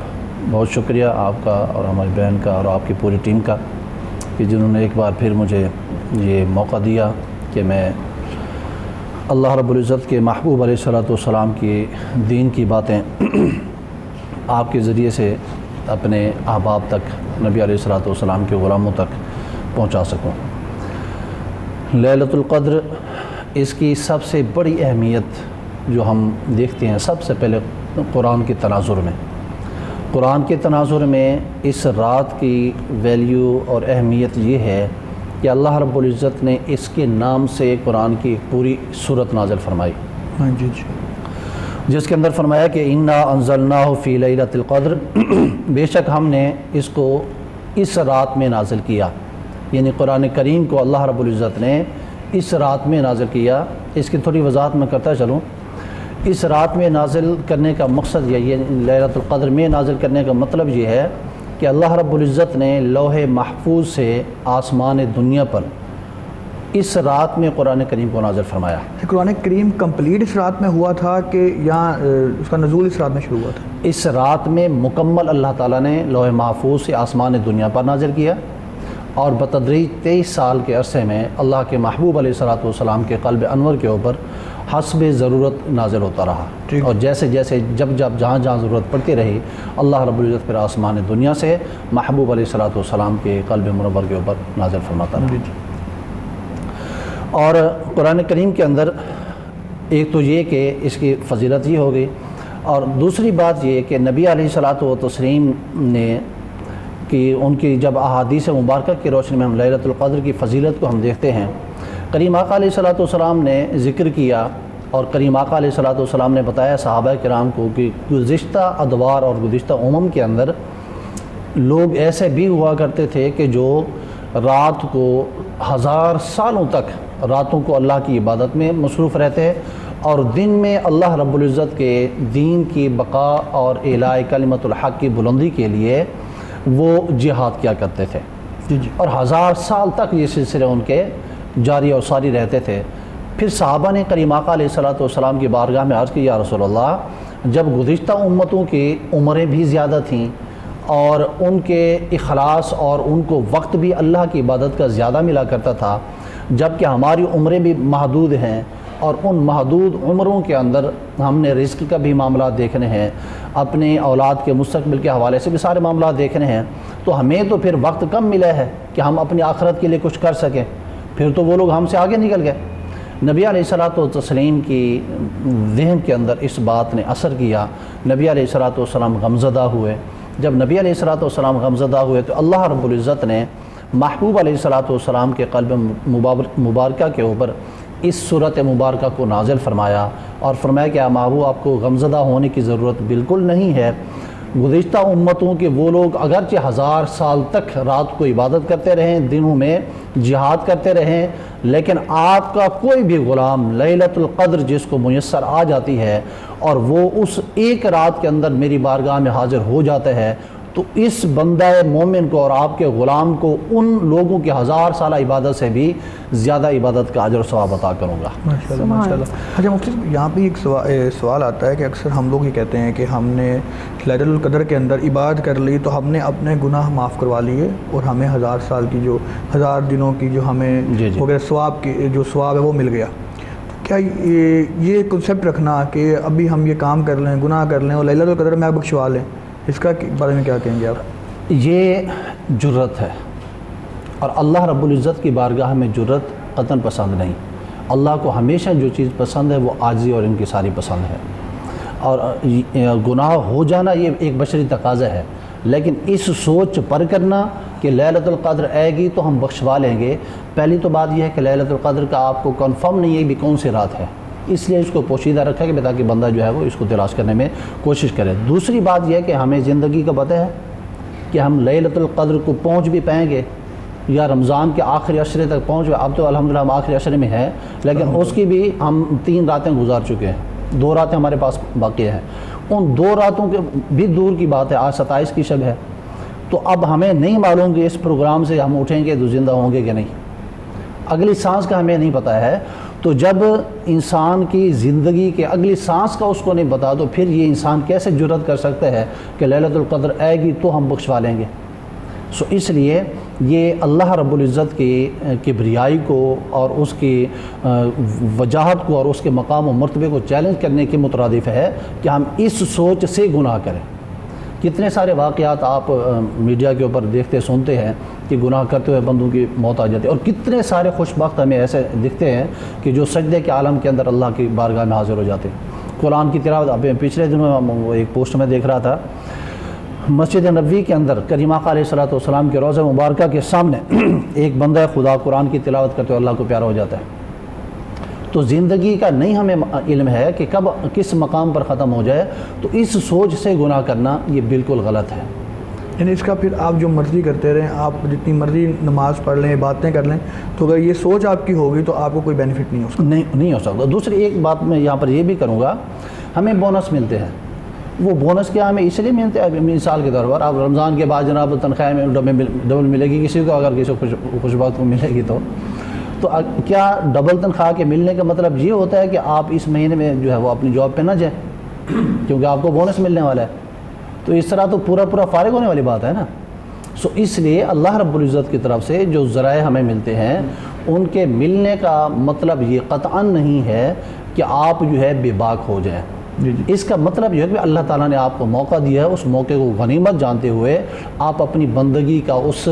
बहुत शुक्रिया आपका और हमारी बहन का और आपकी पूरी टीम का कि जिन्होंने एक बार फिर मुझे ये मौका दिया कि मैं अल्लाह रब्बुल इज़्ज़त के महबूब अलैहिस्सलातु वस्सलाम की दीन की बातें आपके ज़रिए से अपने अहबाब तक, नबी अलैहिस्सलातु वस्सलाम के ग़ुलामों तक पहुँचा सकूँ। लैलतुल क़द्र, इसकी सबसे बड़ी अहमियत जो हम देखते हैं, सबसे पहले कुरान के तनाज़ुर में, कुरान के तनाज़ुर में इस रात की वैल्यू और अहमियत ये है कि अल्लाह रब्बुल इज़्ज़त ने इसके नाम से कुरान की एक पूरी सूरत नाज़िल फरमाई। हाँ जी जी, जिसके अंदर फरमाया कि इन्ना अंज़लनाहु फ़ी लैलतिल क़द्र, बेशक हमने इसको इस रात में नाज़िल किया। यानी कुरान करीम को अल्लाह रब्बुल इज़्ज़त ने इस रात में नाज़िल किया। इसकी थोड़ी वजाहत मैं करता चलूँ। इस रात में नाज़िल करने का मकसद यही है, लैलतुल क़द्र में नाज़िल करने का मतलब ये है कि अल्लाह रब्बुल इज़्ज़त ने लौहे महफूज से आसमान दुनिया पर इस रात में कुरान करीम को नाज़िल फरमाया। कुरान करीम कंप्लीट इस रात में हुआ था कि यहाँ उसका नज़ूल इस रात में शुरू हुआ था? इस रात में मुकम्मल अल्लाह ताला ने लौहे महफूज से आसमान दुनिया पर नाज़िल किया और बतदरीज 23 साल के अरसे में अल्लाह के महबूब अलैहिस्सलातु वस्सलाम के क़ल्ब अनवर के ऊपर हस्ब ज़रूरत नाजिल होता रहा, और जैसे जैसे जब जब जहाँ जहाँ ज़रूरत पड़ती रही, अल्लाह रब्बुल इज़्ज़त फिर आसमान दुनिया से महबूब अलैहिस्सलातु वस्सलाम के क़ल्ब मुनव्वर के ऊपर नाजिल फरमाता रहा। और कुरान करीम के अंदर एक तो ये कि इसकी फ़जीलत ये हो गई, और दूसरी बात ये कि नबी अलैहिस्सलातु तस्लीम ने कि उनकी जब अहादीस मुबारक की रोशनी में हम लैलतुल क़द्र की फ़जीलत को हम देखते हैं, करीम आका अलैहिस्सलातु वस्सलाम ने ज़िक्र किया और करीम आका अलैहिस्सलातु वस्सलाम ने बताया सहाबा किराम को कि गुज़िश्ता अदवार और गुज़िश्ता उमम के अंदर लोग ऐसे भी हुआ करते थे कि जो रात को 1000 सालों तक रातों को अल्लाह की इबादत में मसरूफ़ रहते हैं और दिन में अल्लाह रब्बुल इज़्ज़त के दीन की बका और इलाए कलिमतुल हक़ की बुलंदी के लिए वो जिहाद किया करते थे। और 1000 साल तक ये सिलसिले उनके जारी और सारी रहते थे। फिर सहाबा ने करीम आका अलैहिस्सलातु वस्सलाम की बारगाह में अर्ज़ की, या रसूलल्लाह, जब गुज़िश्ता उम्मतों की उम्रें भी ज़्यादा थीं और उनके इखलास और उनको वक्त भी अल्लाह की इबादत का ज़्यादा मिला करता था, जबकि हमारी उम्रें भी महदूद हैं और उन महदूद उम्रों के अंदर हमने रिज़्क़ का भी मामला देखने हैं, अपने औलाद के मुस्तक़बिल के हवाले से भी सारे मामला देखने हैं, तो हमें तो फिर वक्त कम मिला है कि हम अपनी आखिरत के लिए कुछ कर सकें। फिर तो वो लोग हमसे आगे निकल गए। नबी अलैहिस्सलातु तस्लीम की ज़हन के अंदर इस बात ने असर किया। नबी अलैहिस्सलातु वस्सलाम गमज़दा हुए। जब नबी अलैहिस्सलातु वस्सलाम गमज़दा हुए तो अल्लाह रब्बुल इज़्ज़त ने महबूब अलैहिस्सलातु वस्सलाम के क़ल्ब मुबारक के ऊपर इस सूरत मुबारक को नाज़िल फरमाया और फरमाया कि महबूब, आपको गमज़दा होने की ज़रूरत बिल्कुल नहीं है। गुज़िश्ता उम्मतों के वो लोग अगरचे 1000 साल तक रात को इबादत करते रहें, दिनों में जिहाद करते रहें, लेकिन आपका कोई भी ग़ुलाम लैलतुल क़द्र जिसको मुयस्सर आ जाती है और वो उस एक रात के अंदर मेरी बारगाह में हाज़िर हो जाता है, तो इस बंदा मोमिन को और आपके ग़ुलाम को उन लोगों की 1000 साल इबादत से भी ज़्यादा इबादत का अजर सवाब अता करूँगा। माशाल्लाह माशाल्लाह। अच्छा मुफ्ती, यहाँ पे एक सवाल आता है कि अक्सर हम लोग ये कहते हैं कि हमने लैलतुल क़द्र के अंदर इबादत कर ली तो हमने अपने गुनाह माफ़ करवा लिए और हमें 1000 साल की जो 1000 दिनों की जो हमें वगैरह सवाब की जो सवाब है वो मिल गया। क्या ये कंसेप्ट रखना कि अभी हम ये काम कर लें, गुनाह कर लें और लैलतुल क़द्र में आप बख्शवा लें, इसका बारे में क्या कहेंगे आप? ये जुर्रत है और अल्लाह रब्बुल इज़्ज़त की बारगाह में जुर्रत क़तन पसंद नहीं। अल्लाह को हमेशा जो चीज़ पसंद है वो आजी और इनकी सारी पसंद है। और गुनाह हो जाना ये एक बशरी तकाज़ा है, लेकिन इस सोच पर करना कि लैलतुल क़द्र आएगी तो हम बख्शवा लेंगे, पहली तो बात यह है कि लैलतुल क़द्र का आपको कन्फर्म नहीं है कि कौन सी रात है, इसलिए इसको पोशीदा रखा कि ताकि बंदा जो है वो इसको तलाश करने में कोशिश करे। दूसरी बात यह है कि हमें ज़िंदगी का पता है कि हम लैलतुल क़द्र को पहुँच भी पाएंगे या रमज़ान के आखिरी अशरे तक पहुँच। अब तो अल्हम्दुलिल्लाह हम आखिरी अशरे में हैं, लेकिन उसकी भी हम 3 रातें गुजार चुके हैं, 2 रातें हमारे पास बाकी हैं। उन 2 रातों के भी दूर की बात है, आज 27 की शब है, तो अब हमें नहीं मालूम कि इस प्रोग्राम से हम उठेंगे तो ज़िंदा होंगे कि नहीं, अगली सांस का हमें नहीं पता है। तो जब इंसान की ज़िंदगी के अगली सांस का उसको नहीं पता, तो फिर ये इंसान कैसे जुर्रत कर सकता है कि लैलतुल क़द्र आएगी तो हम बख्शवा लेंगे। सो इसलिए ये अल्लाह रब्बुल इज़्ज़त की किब्रियाई को और उसकी वजाहत को और उसके मकाम और मर्तबे को चैलेंज करने के मुतरादिफ़ है कि हम इस सोच से गुनाह करें। कितने सारे वाक़यात आप मीडिया के ऊपर देखते सुनते हैं कि गुनाह करते हुए बंदों की मौत आ जाती है, और कितने सारे खुशबख्त हमें ऐसे दिखते हैं कि जो सजदे के आलम के अंदर अल्लाह की बारगाह में हाज़िर हो जाते हैं। कुरान की तिलावत अब पिछले दिनों एक पोस्ट में देख रहा था, मस्जिद नबवी के अंदर करीम आका अलैहिस्सलातु वस्सलाम के रोज़ा मुबारक के सामने एक बंदा खुदा कुरान की तिलावत करते हुए अल्लाह को प्यारा हो जाता है। तो ज़िंदगी का नहीं हमें इल्म है कि कब किस मकाम पर ख़त्म हो जाए, तो इस सोच से गुनाह करना ये बिल्कुल गलत है। यानी इसका फिर आप जो मर्ज़ी करते रहें, आप जितनी मर्ज़ी नमाज़ पढ़ लें, बातें कर लें, तो अगर ये सोच आपकी होगी तो आपको कोई बेनिफिट नहीं हो सकता। नहीं हो सकता। दूसरी एक बात मैं यहाँ पर ये भी करूँगा, हमें बोनस मिलते हैं, वो बोनस क्या हमें इसलिए मिलते हैं, मिसाल के तौर पर अब रमज़ान के बाद जनाब तनख्वाह में डबल मिलेगी किसी को, अगर किसी को खुशबात को मिलेगी तो क्या डबल तनख्वाह के मिलने का मतलब ये होता है कि आप इस महीने में जो है वो अपनी जॉब पे ना जाए क्योंकि आपको बोनस मिलने वाला है? तो इस तरह तो पूरा फारिग होने वाली बात है ना। सो इसलिए अल्लाह रब्बुल इज़्ज़त की तरफ से जो ज़राए हमें मिलते हैं उनके मिलने का मतलब ये क़तअन नहीं है कि आप जो है बेबाक हो जाएं। इसका मतलब यह है कि अल्लाह ताला ने आपको मौका दिया है, उस मौके को गनीमत जानते हुए आप अपनी बंदगी का उस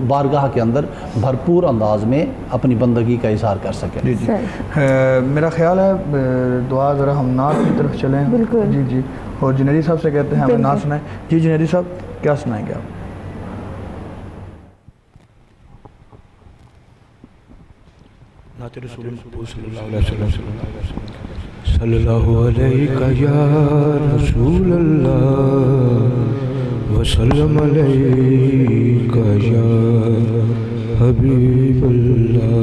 बारगाह के अंदर भरपूर अंदाज में अपनी बंदगी का इजहार कर सकें। जी जी मेरा ख्याल है दुआ ज़रा हम नात की तरफ चलें। बिल्कुल जी जी। और जुनैदी साहब से कहते हैं हमें नात सुनाएं। जी जुनैदी साहब क्या सुनाएंगे आप? नात रसूल सल्लल्लाहु अलैका या रसूल अल्लाह व सल्लम अलैका या हबीब अल्लाह।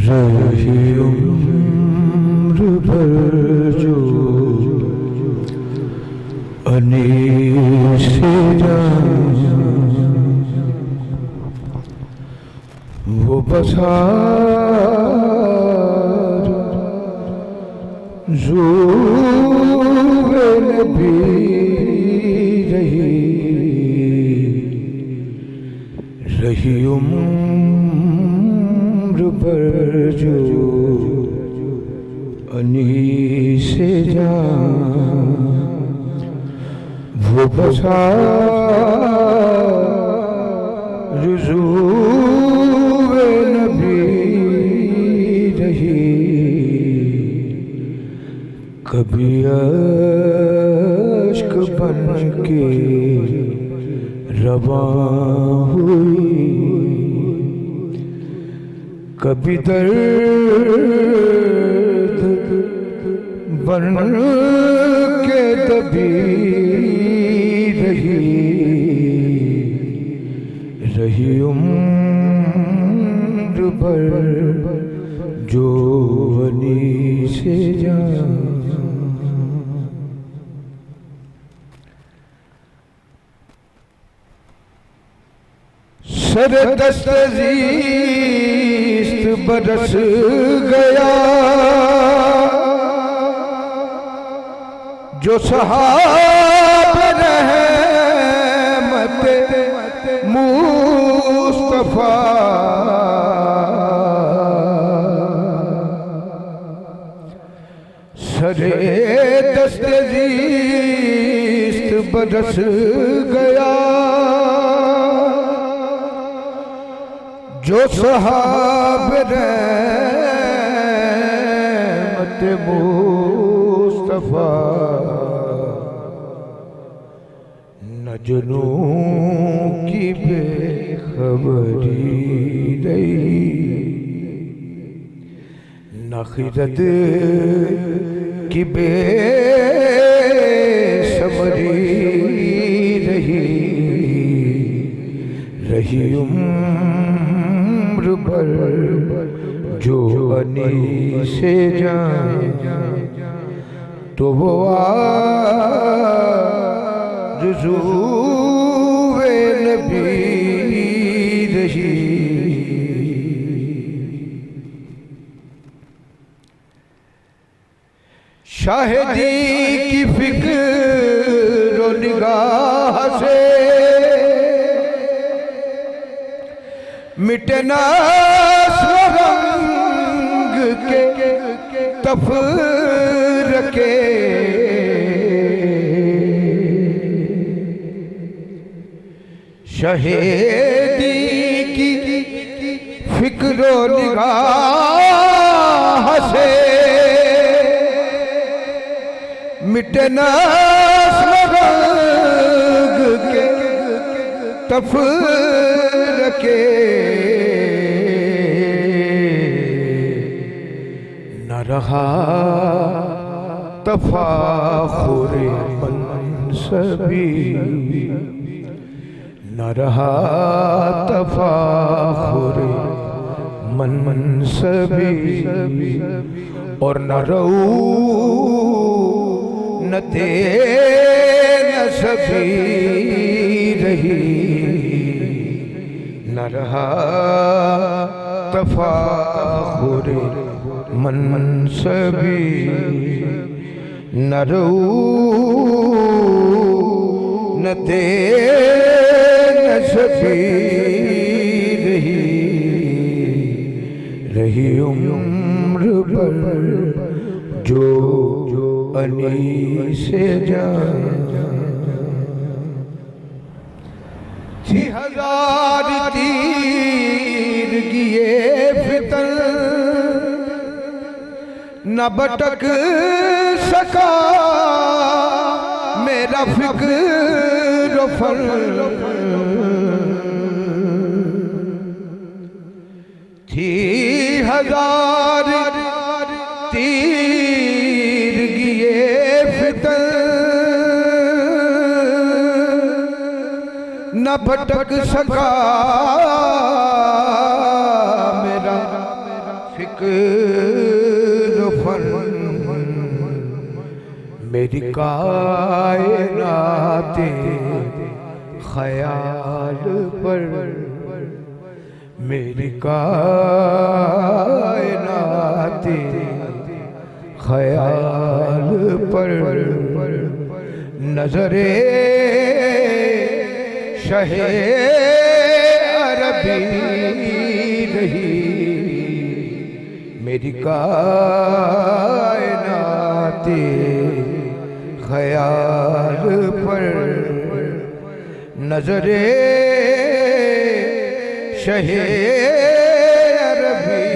रही उम्र भर जो अनीस से वो बसार ज़ूरे नबी रही उम्र भर जो अनीस से वो बसार ज़ूरे नबी रही कभी अश्क बन के रवां हुई, कभी दर्द बन के दबी रही उम्र भर जो वनी से जान। सर दस्तजीस्त बरस गया जो सहाब रहमत मुस्तफा सरे दस्तजीस्त बरस गया जो सहाब रहमत मुस्तफा नजनों की बेखबरी नहीं, नखिरत की बेसमरी रही उम्र भर जो अनी से जान। तो वो आरज़ूए नबी रही शाहिदी की फिक्र और निगाह से मिटना स्वरंग के तफरके शहीदी की फिक्र निगाह से मिटना स्वरंग के तफरके न रहा तफाखुर मनसबी, न रहा तफाखुर मनसबी और न रऊनते नसबी रही, न रहा तफाखुर मनसबी न रऊनते नसबी रही उम्र पर जो अनी से जा थी हजार तीर किए फितर न भटक सका मेरा फिक्र फर थी हजार तीर किए फितर न भटक सका मेरा फिक्र फर मेरी कायनाते ख्याल पर मेरी कायनाते ख्याल पर नजरे शहे अरबी रही मेरी कायनाते ख्याल पर नजरे शहे अरबी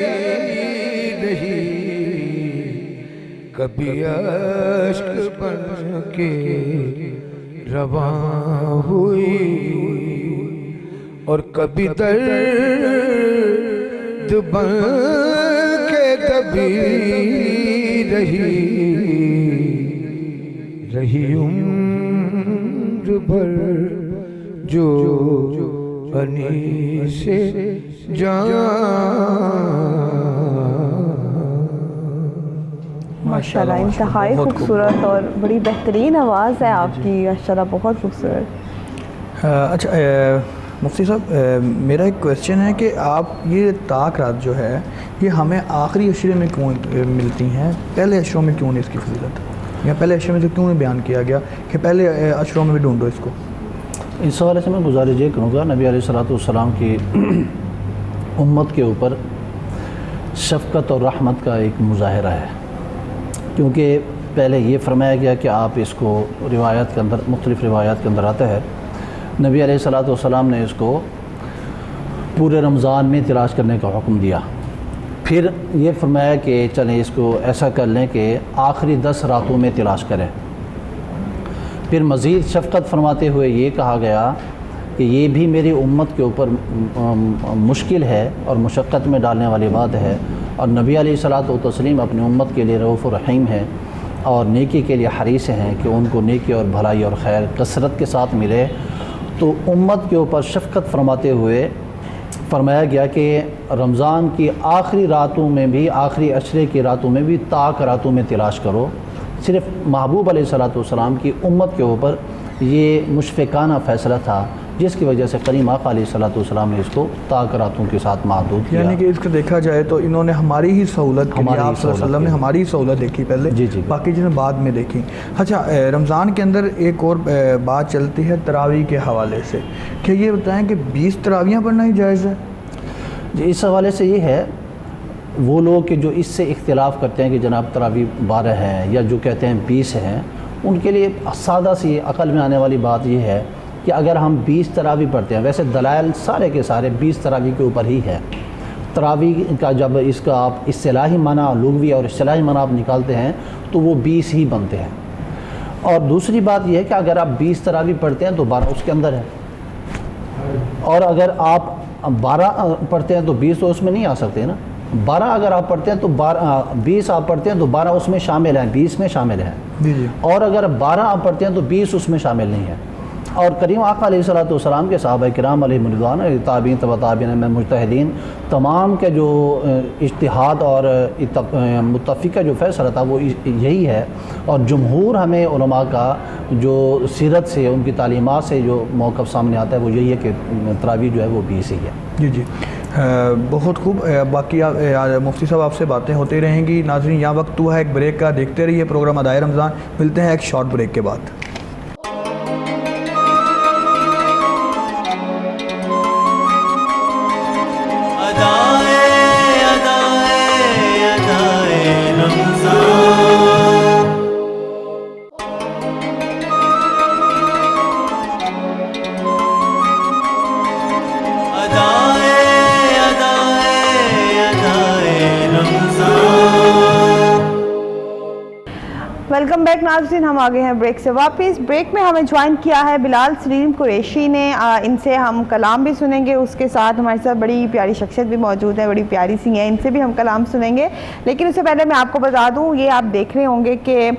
रही कभी अश्क बन के रवां हुई और कभी दर्द बन के दबी रही उम्र भर जो अनी से जान। माशाल्लाह इंतहाई खूबसूरत और बड़ी बेहतरीन आवाज़ है आपकी, माशाल्लाह बहुत खूबसूरत। अच्छा मुफ्ती साहब, मेरा एक क्वेश्चन है कि आप ये ताक रात जो है ये हमें आखिरी अशरे में क्यों मिलती हैं, पहले अशरों में क्यों नहीं इसकी फजीलत, या पहले अशरे में तो क्यों नहीं बयान किया गया कि पहले अशरों में भी ढूंढो इसको? इस हवाले से मैं गुजारिश ये करूँगा, नबी अलैहिस्सलाम की उम्मत के ऊपर शफ़क़त और रहमत का एक मुज़ाहिरा है, क्योंकि पहले ये फरमाया गया कि आप इसको रिवायत के अंदर, मुख्तलिफ़ रिवायात के अंदर आता है, नबी अलैहिस्सलाम ने इसको पूरे रमज़ान में तलाश करने का हुक्म दिया। फिर ये फरमाया कि चलें इसको ऐसा कर लें कि आखिरी 10 रातों में तलाश करें। फिर मज़ीद शफ़क़त फरमाते हुए ये कहा गया कि ये भी मेरी उम्मत के ऊपर मुश्किल है और मुशक्क़त में डालने वाली बात है, और नबी अलैहिस्सलाम अपनी उम्मत के लिए रऊफ़ रहीम है और नेकी के लिए हरीस हैं कि उनको नेकी और भलाई और खैर कसरत के साथ मिले। तो उम्मत के ऊपर शफ़क़त फरमाते हुए फरमाया गया कि रमज़ान की आखिरी रातों में भी, आखिरी अशरे की रातों में भी ताक रातों में तलाश करो। सिर्फ़ महबूब अलैहिस्सलाम की उम्मत के ऊपर ये मुशफ़िकाना फ़ैसला था, जिसकी वजह से करीम आक़ा अलैहिस्सलाम ने इसको ताक रातों के साथ महदूद किया। यानी कि इसको देखा जाए तो इन्होंने हमारी ही सहूलत के लिए, आप सल्लल्लाहु अलैहि वसल्लम ने हमारी ही सहूलत देखी पहले, जी बाकी चीज़ें बाद में देखी। अच्छा, रमज़ान के अंदर एक और बात चलती है तरावी के हवाले से, कि ये बताएं कि 20 तरावियाँ पढ़ना ही जायज़ है? जी, इस हवाले से ये है, वो लोग कि जो इससे इख्तिलाफ़ करते हैं कि जनाब तरावी 12 हैं या जो कहते हैं 20 हैं, उनके लिए सादा सी अक़ल में आने वाली बात ये है कि अगर हम 20 तरावी पढ़ते हैं, वैसे दलाइल सारे के सारे 20 तरावी के ऊपर ही है। तरावी का जब इसका आप इस्तिलाही माना, लुग़वी और इस्तिलाही माना आप निकालते हैं तो वो 20 ही बनते हैं। और दूसरी बात यह है कि अगर आप 20 तरावी पढ़ते हैं तो 12 उसके अंदर है, और अगर आप 12 पढ़ते हैं तो 20 तो उसमें नहीं आ सकते ना। 12 अगर आप पढ़ते हैं तो 20 आप पढ़ते हैं तो 12 उसमें शामिल हैं, 20 में शामिल हैं। और अगर 12 आप पढ़ते हैं तो 20 उसमें शामिल नहीं है। और करीम आक़ा अलैहिस्सलाम के सहाबा किराम अलैहिम रिज़वान, ताबीन, तबा ताबीन में मुज्तहिदीन, तमाम के जो इज्तिहाद और मुत्तफ़िक़ा जो फ़ैसला था वो यही है। और जमहूर हमें उलमा का जो सीरत से, उनकी तालीमात से जो मौक़िफ़ सामने आता है वो यही है कि तरावी जो है वो 20 ही है। जी बहुत खूब। बाकी मुफ्ती साहब आपसे बातें होती रहेंगी। नाज़रीन, यहाँ वक्त हुआ है एक ब्रेक का, देखते रहिए प्रोग्राम अदाए रमज़ान। मिलते हैं एक शॉर्ट ब्रेक के बाद। अदाए वेलकम बैक नाज़रीन, हम आ गए हैं ब्रेक से वापस। ब्रेक में हमें ज्वाइन किया है बिलाल सलीम कुरैशी ने। इनसे हम कलाम भी सुनेंगे, उसके साथ हमारे साथ बड़ी प्यारी शख्सियत भी मौजूद है, बड़ी प्यारी सी हैं, इनसे भी हम कलाम सुनेंगे। लेकिन उससे पहले मैं आपको बता दूं, ये आप देख रहे होंगे कि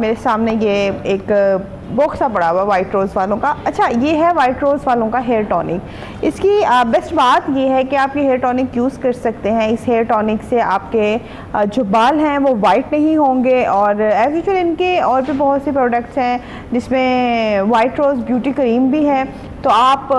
मेरे सामने ये एक बॉक्स सा पड़ा हुआ वाइट रोज़ वालों का। अच्छा, ये है वाइट रोज़ वालों का हेयर टॉनिक। इसकी बेस्ट बात ये है कि आप ये हेयर टॉनिक यूज़ कर सकते हैं। इस हेयर टॉनिक से आपके जो बाल हैं वो वाइट नहीं होंगे। और एज यूजुअल इनके और भी बहुत से प्रोडक्ट्स हैं, जिसमें वाइट रोज़ ब्यूटी क्रीम भी है। तो आप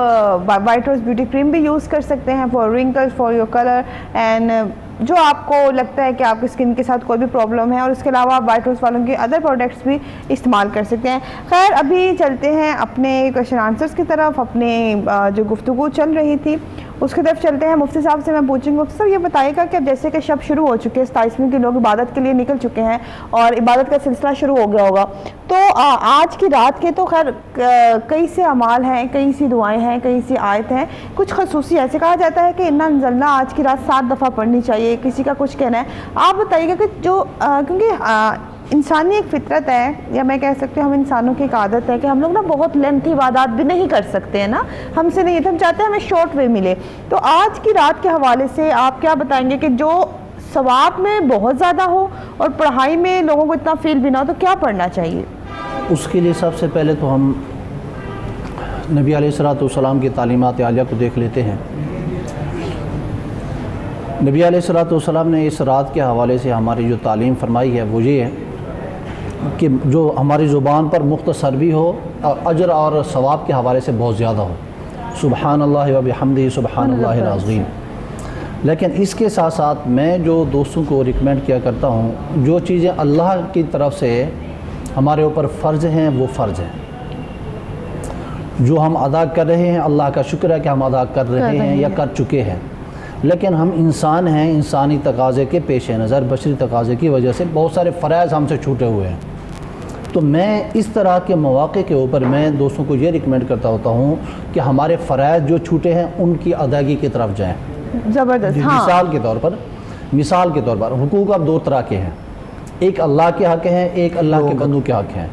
वाइट रोज़ ब्यूटी क्रीम भी यूज़ कर सकते हैं for wrinkles, for your colour and जो आपको लगता है कि आपकी स्किन के साथ कोई भी प्रॉब्लम है। और उसके अलावा आप वाइट रोज़ वालों के अदर प्रोडक्ट्स भी इस्तेमाल कर सकते हैं। खैर, अभी चलते हैं अपने क्वेश्चन आंसर्स की तरफ। अपने जो गुफ्तगू चल रही थी उसकी तरफ चलते हैं। मुफ्ती साहब से मैं पूछूंगी, मुफ्ती साहब ये बताइएगा कि अब जैसे कि शब शुरू हो चुके हैं, 27वीं के लोग इबादत के लिए निकल चुके हैं और इबादत का सिलसिला शुरू हो गया होगा, तो आज की रात के तो खैर कई से अमाल हैं, कई सी दुआएं हैं, कई सी आयत हैं, कुछ खसूसी ऐसे कहा जाता है कि इन्ना नज़लना आज की रात 7 दफ़ा पढ़नी चाहिए, किसी का कुछ कहना है। आप बताइएगा कि जो क्योंकि इंसानी एक फितरत है, या मैं कह सकती हूँ हम इंसानों की एक आदत है कि हम लोग ना बहुत लेंथी इबादत भी नहीं कर सकते हैं ना, हमसे नहीं, तो हम चाहते हैं हमें शॉर्ट वे मिले। तो आज की रात के हवाले से आप क्या बताएंगे कि जो सवाब में बहुत ज़्यादा हो और पढ़ाई में लोगों को इतना फील भी ना हो, तो क्या पढ़ना चाहिए? उसके लिए सबसे पहले तो हम नबी अलैहिस्सलाम की तालीमात आलिया को देख लेते हैं। नबी अलैहिस्सलाम ने इस रात के हवाले से हमारी जो तालीम फरमाई है वो ये है कि जो हमारी ज़ुबान पर मुख्तसर भी हो और अजर और सवाब के हवाले से बहुत ज़्यादा हो। सुबहानल्लाह व बिहम्दिही सुबहानल्लाहिल अज़ीम। लेकिन इसके साथ साथ मैं जो दोस्तों को रिकमेंड किया करता हूँ, जो चीज़ें अल्लाह की तरफ से हमारे ऊपर फ़र्ज़ हैं वो फ़र्ज़ हैं, जो हम अदा कर रहे हैं, अल्लाह का शुक्र है कि हम अदा कर रहे हैं या कर चुके हैं। लेकिन हम इंसान हैं, इंसानी तकाज़े के पेश नज़र, बशरी तकाज़े की वजह से बहुत सारे फ़राइज़ हमसे छूटे हुए हैं। तो मैं इस तरह के मौक़े के ऊपर मैं दोस्तों को ये रिकमेंड करता होता हूँ कि हमारे फ़राइज़ जो छूटे हैं उनकी अदायगी की तरफ जाएँ। ज़बरदस्त। हाँ। मिसाल के तौर पर हुकूक अब 2 तरह के हैं, एक अल्लाह के हक़ हैं, एक अल्लाह के बंदों के हक़ हैं।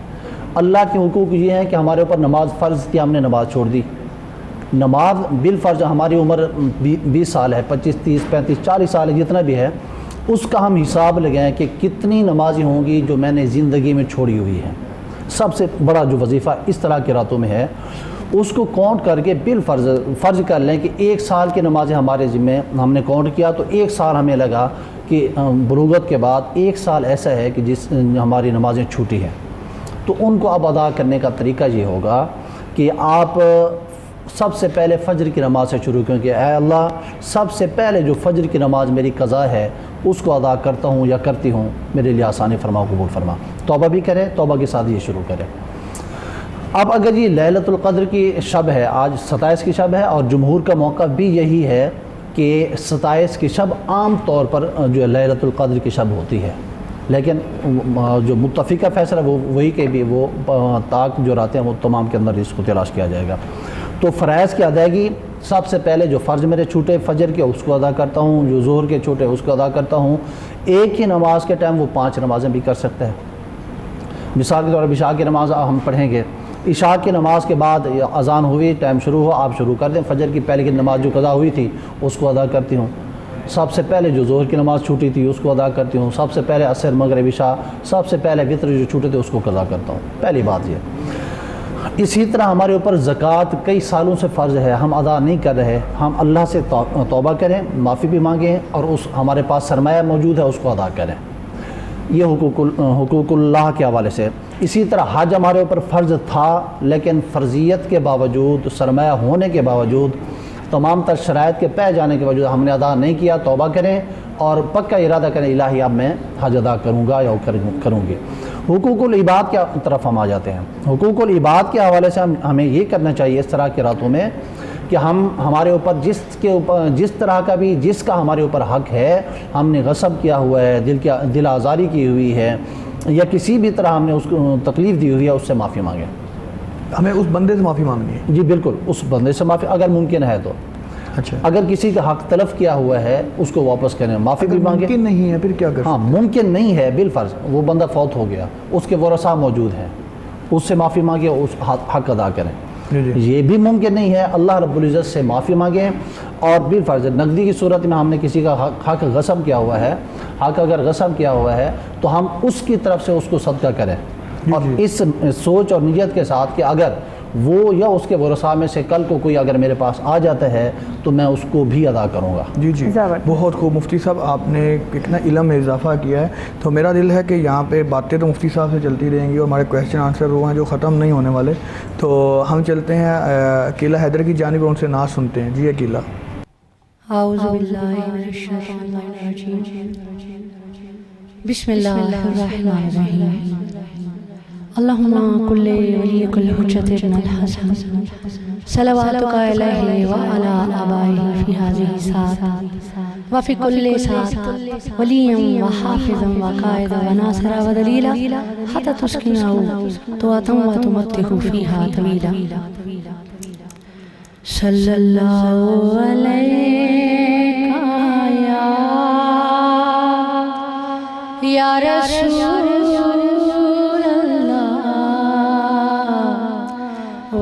अल्लाह के हुकूक ये हैं कि हमारे ऊपर नमाज फ़र्ज़ थी, हमने नमाज़ छोड़ दी। नमाज बिल फ़र्ज़, हमारी उम्र 20 साल है, 25, 30, 35, 40 साल है, जितना भी है, उसका हम हिसाब लगाएं कि कितनी नमाज़ें होंगी जो मैंने ज़िंदगी में छोड़ी हुई हैं। सबसे बड़ा जो वजीफ़ा इस तरह की रातों में है, उसको काउंट करके बिल फ़र्ज़ कर लें कि 1 साल की नमाज़ें हमारे ज़िम्मे हमने काउंट किया, तो 1 साल हमें लगा कि बुलूगत के बाद 1 साल ऐसा है कि जिस हमारी नमाज़ें छूटी हैं। तो उनको अब अदा करने का तरीका ये होगा कि आप सबसे पहले फ़जर की नमाज़ से शुरू, क्योंकि ऐ अल्लाह सबसे पहले जो फ़जर की नमाज़ मेरी क़ज़ा है उसको अदा करता हूँ या करती हूँ, मेरे लिए आसानी फरमा, कबूल फरमा। तौबा भी करें, तौबा के साथ ये शुरू करें। अब अगर ये लैलतुल क़द्र की शब है, आज 27 की शब है और जमहूर का मौक़ा भी यही है कि 27 की शब आम तौर पर जो लैलतुल क़द्र की शब होती है, लेकिन जो मुत्तफ़िक़ा फ़ैसला वो वही के भी वो ताक जो रहते हैं वो तमाम के अंदर इसको तलाश किया जाएगा। तो फ़राइज़ की अदायगी सबसे पहले जो फ़र्ज़ मेरे छूटे फ़जर के उसको अदा करता हूँ, जो ज़ोहर के छूटे उसको अदा करता हूँ। एक ही नमाज के टाइम वो 5 नमाज़ें भी कर सकता है। मिसाल के तौर पर इशा की नमाज़ हम पढ़ेंगे, इशा की नमाज़ के बाद अज़ान हुई, टाइम शुरू हुआ, आप शुरू कर दें। फ़जर की पहले की नमाज़ जो कज़ा हुई थी उसको अदा करती हूँ। सबसे पहले जो ज़ोहर की नमाज़ छूटी थी उसको अदा करती हूँ। सबसे पहले असर, मगरिब, इशा, सबसे पहले वितर जो छूटे थे उसको कज़ा करता हूँ। पहली बात ये। इसी तरह हमारे ऊपर ज़कात कई सालों से फ़र्ज़ है, हम अदा नहीं कर रहे, हम अल्लाह से तौबा करें, माफ़ी भी मांगें और उस हमारे पास सरमाया मौजूद है उसको अदा करें। ये हुकूकुल्लाह के हवाले से। इसी तरह हज हमारे ऊपर फ़र्ज़ था, लेकिन फ़र्ज़ियत के बावजूद, सरमाया होने के बावजूद, तमाम तर शराइत के पै जाने के बावजूद हमने अदा नहीं किया। तौबा करें और पक्का इरादा करें, इलाही अब मैं हज अदा करूँगा या करूँगी। हुकूकुल इबाद की तरफ हम आ जाते हैं। हुकूकुल इबाद के हवाले से हमें ये करना चाहिए इस तरह की रातों में कि हमारे ऊपर जिस तरह का भी जिसका हमारे ऊपर हक़ है, हमने गसब किया हुआ है, दिल आज़ारी की हुई है या किसी भी तरह हमने उसको तकलीफ़ दी हुई है, उससे माफ़ी मांगें। हमें उस बंदे से माफ़ी मांगनी है। जी बिल्कुल, उस बंदे से माफ़ी अगर मुमकिन है तो। अच्छा। अगर किसी का हक तलफ किया हुआ है उसको वापस करें, माफ़ी भी मांगे। मुमकिन नहीं है फिर क्या कर हाँ, मुमकिन नहीं है बिलफर्ज, वो बंदा फौत हो गया, उसके वरसा मौजूद हैं, उससे माफ़ी मांगे, उस हक अदा करें। ये भी मुमकिन नहीं है, अल्लाह रब्बुल इज़्ज़त से माफ़ी मांगे। और बिलफर्ज नकदी की सूरत में हमने किसी का हक गसम किया हुआ है, हक अगर गसम किया हुआ है तो हम उसकी तरफ से उसको सदका करें, और इस सोच और नीयत के साथ कि अगर वो या उसके वरसा में से कल को कोई अगर मेरे पास आ जाता है तो मैं उसको भी अदा करूँगा। जी जी, बहुत खूब मुफ्ती साहब, आपने कितना इल्म में इजाफा किया है। तो मेरा दिल है कि यहाँ पे बातें तो मुफ्ती साहब से चलती रहेंगी और हमारे क्वेश्चन आंसर वो हैं जो ख़त्म नहीं होने वाले। तो हम चलते हैं अकीला हैदर की जानिब, उनसे नात सुनते हैं। जी अकीला। बिस्मिल्लाहिर्रहमानिर्रहीम। अल्लाहुम्मा कुल्ले वली कुल हुज्जतिन अल हसन सलवातुका अलैहि व अला आबाइहि फी हाज़िहि सात व फी कुल्ली सात वलिय्यन व हाफ़िज़न व क़ाइदन व नासिरा व दलीला हत्ता तुस्किनहु तुअतम व तुमत्तिहु फ़ीहा तवीला। सल्लल्लाहु अलैका या रसूल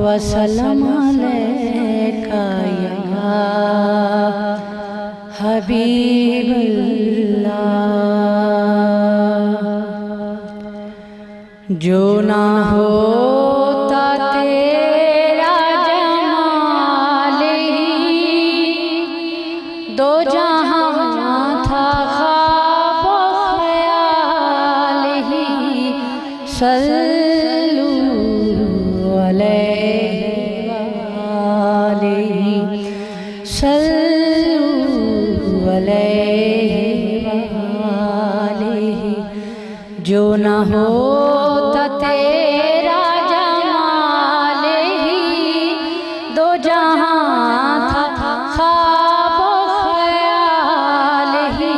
वसल्लम अलैका या हबीबल्लाह। जो ना होता तेरा जमाल ही, दो जहां था ख्वाब ख्याल ही। सल्लू जो न होता तेरा जमाल ही, दो जहां था ख्वाब ख्याल ही।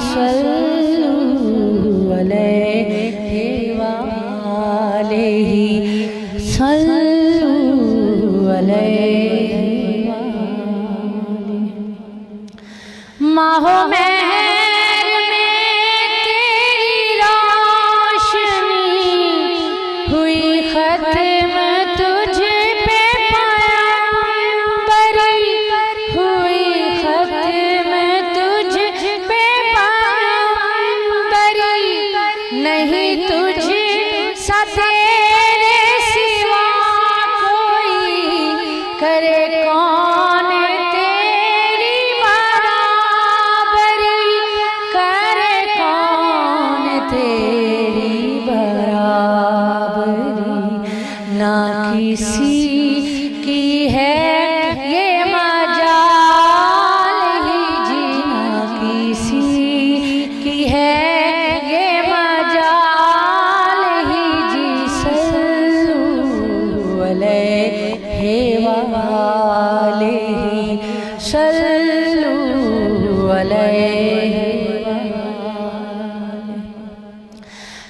सल्लू अलैहि वालैहि, सल्लू अलैहि वालैहि। माहो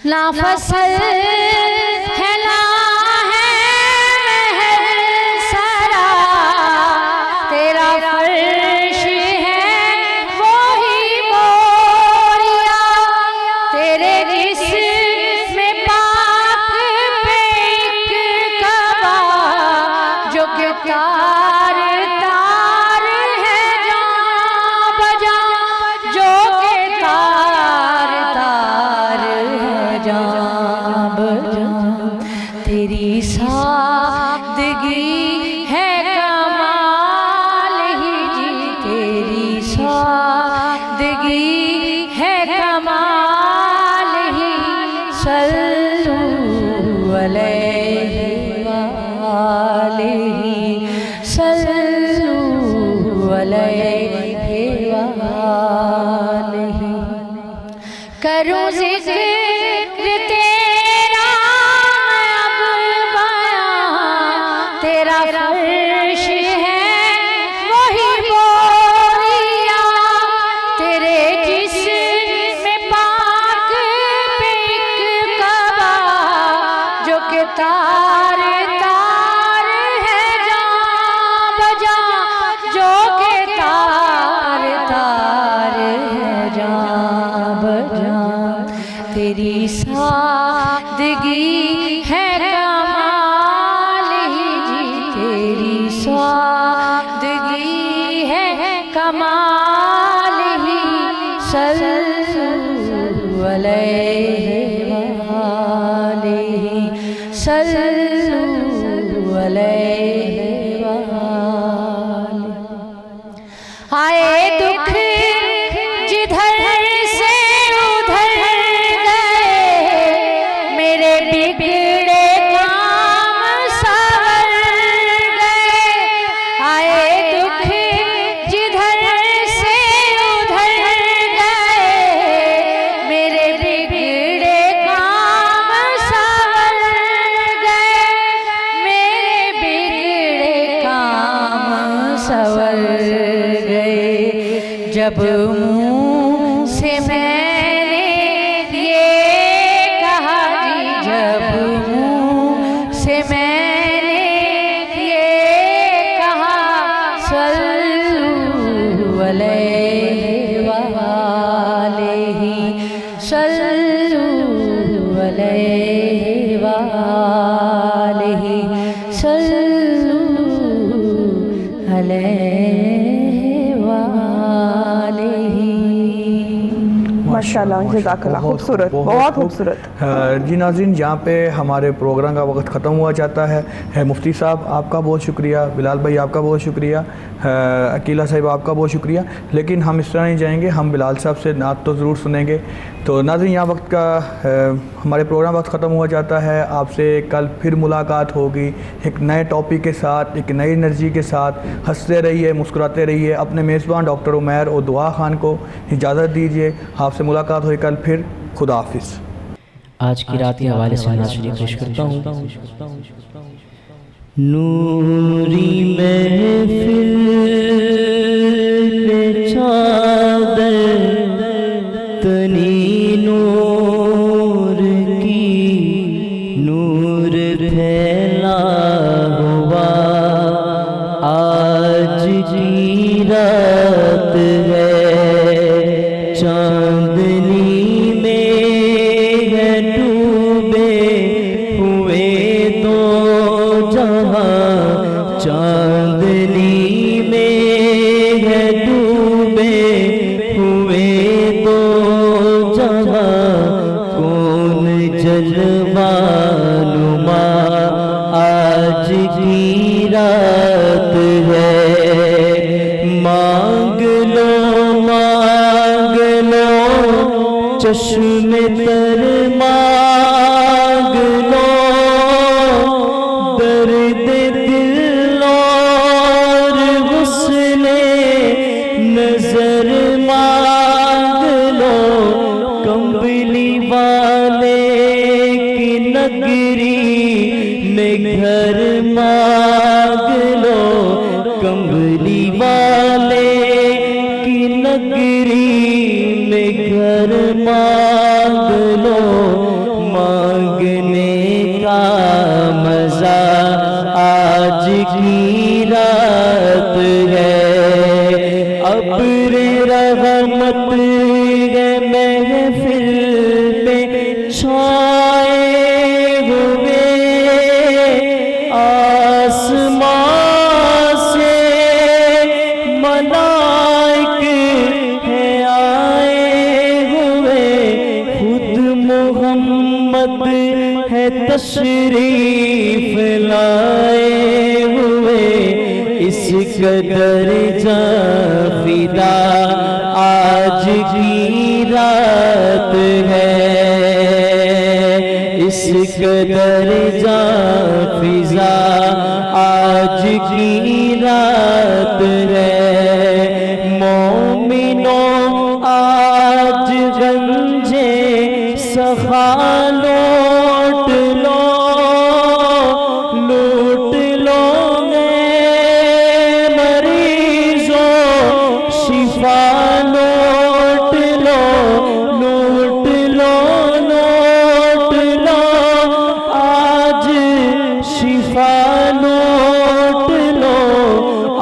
ना फसल है ना है सरा, तेरा फर्श है वही बोरिया। तेरे जिस्म पाक पे एक कबा, जो कि तार तार है जां बजा, जो कि तार तार है जां बजा। तेरी सादगी है कमाल ही जी, तेरी सादगी है कमाल ही। सल्लू अलैहि वालैहि, सल्लू अलैहि वालैहि। करूं जिक्र तेरा अब बयां, तेरा फर्श है वही बोरिया। तेरे जिस्म पाक पे एक कबा, जो कि तार तार है जां बजा, जो कि कमालिही सल्लल्लाहु अलैहि वालिही सल्लल्लाहु अलैहि वालिही। आए दुख जिधर से उधर गए, मेरे बिगड़े काम संवर गए। आए दुख जिधर से उधर गए, मेरे बिगड़े काम संवर गए। मेरे बिगड़े काम संवर गए। जब मुँह से मैंने ये कहा जी, जब मुँह से मैंने ये कहा सल्लल्लाहु अलैहि वालिही सल्लल्लाहु अलैहि वालिही सल्लल्लाहु अलैहि वालिही। माशाल्लाह, जज़ाकल्लाह, खूबसूरत, बहुत खूबसूरत। जी नाज़रीन, यहाँ पे हमारे प्रोग्राम का वक्त ख़त्म हुआ जाता है। मुफ्ती साहब आपका बहुत शुक्रिया, बिलाल भाई आपका बहुत शुक्रिया, अकीला साहिब आपका बहुत शुक्रिया। लेकिन हम इस तरह नहीं जाएंगे, हम बिलाल साहब से नात तो ज़रूर सुनेंगे। तो नाज़रीन, यहाँ वक्त का हमारे प्रोग्राम वक्त ख़त्म हुआ जाता है। आपसे कल फिर मुलाकात होगी एक नए टॉपिक के साथ, एक नई एनर्जी के साथ। हंसते रहिए, मुस्कुराते रहिए। अपने मेज़बान डॉक्टर उमैर और दुआ खान को इजाज़त दीजिए। आपसे मुलाकात हुई कल फिर। खुदा हाफिज़। आज की रात के हवाले से नात शरीफ पेश करता हूँ। नूरी महफिल पे चादर तनी नूर की, नूर फैला हुआ आज की रात है। चांदनी में है डूबे हुए दो जहां, चांदनी में है डूबे हुए दो जहां। कौन जलवानुमा आज की रात है। मांग लो चश्मे तर मांग लो, दर्द दिल और हुस्ने नजर मांग लो। कंबली वाले की नगरी में घर मांग लो, कंबली वाले की नगरी में घर मांग लो। मांगने का मजा आज की रात है। अब्र रहमत है महफिल में छाए हुए, आसमां से मलाइक है आए हुए। खुद मोहम्मद है तशरीफ लाए हुए। इस कदर जाफिदा आज की रात है। इस कदर जाफिजा आज की रात है। मोमिनों आज गंजे सखा लौट लो, लूट लो मरीजों शिफा लौट लो, लूट लो लौट लो आज शिफा लौट लो।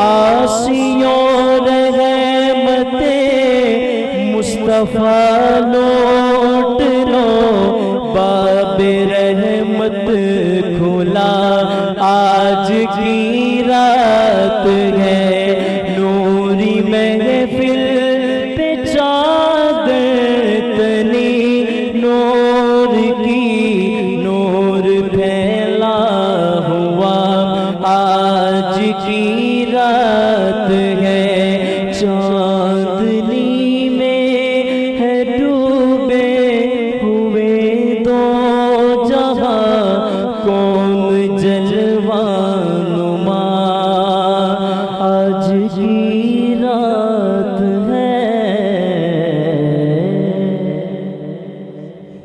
आसियों रहमते मुस्तफा लौट लो। बाब रहमत खुला आज की रात है। नूरी में आज की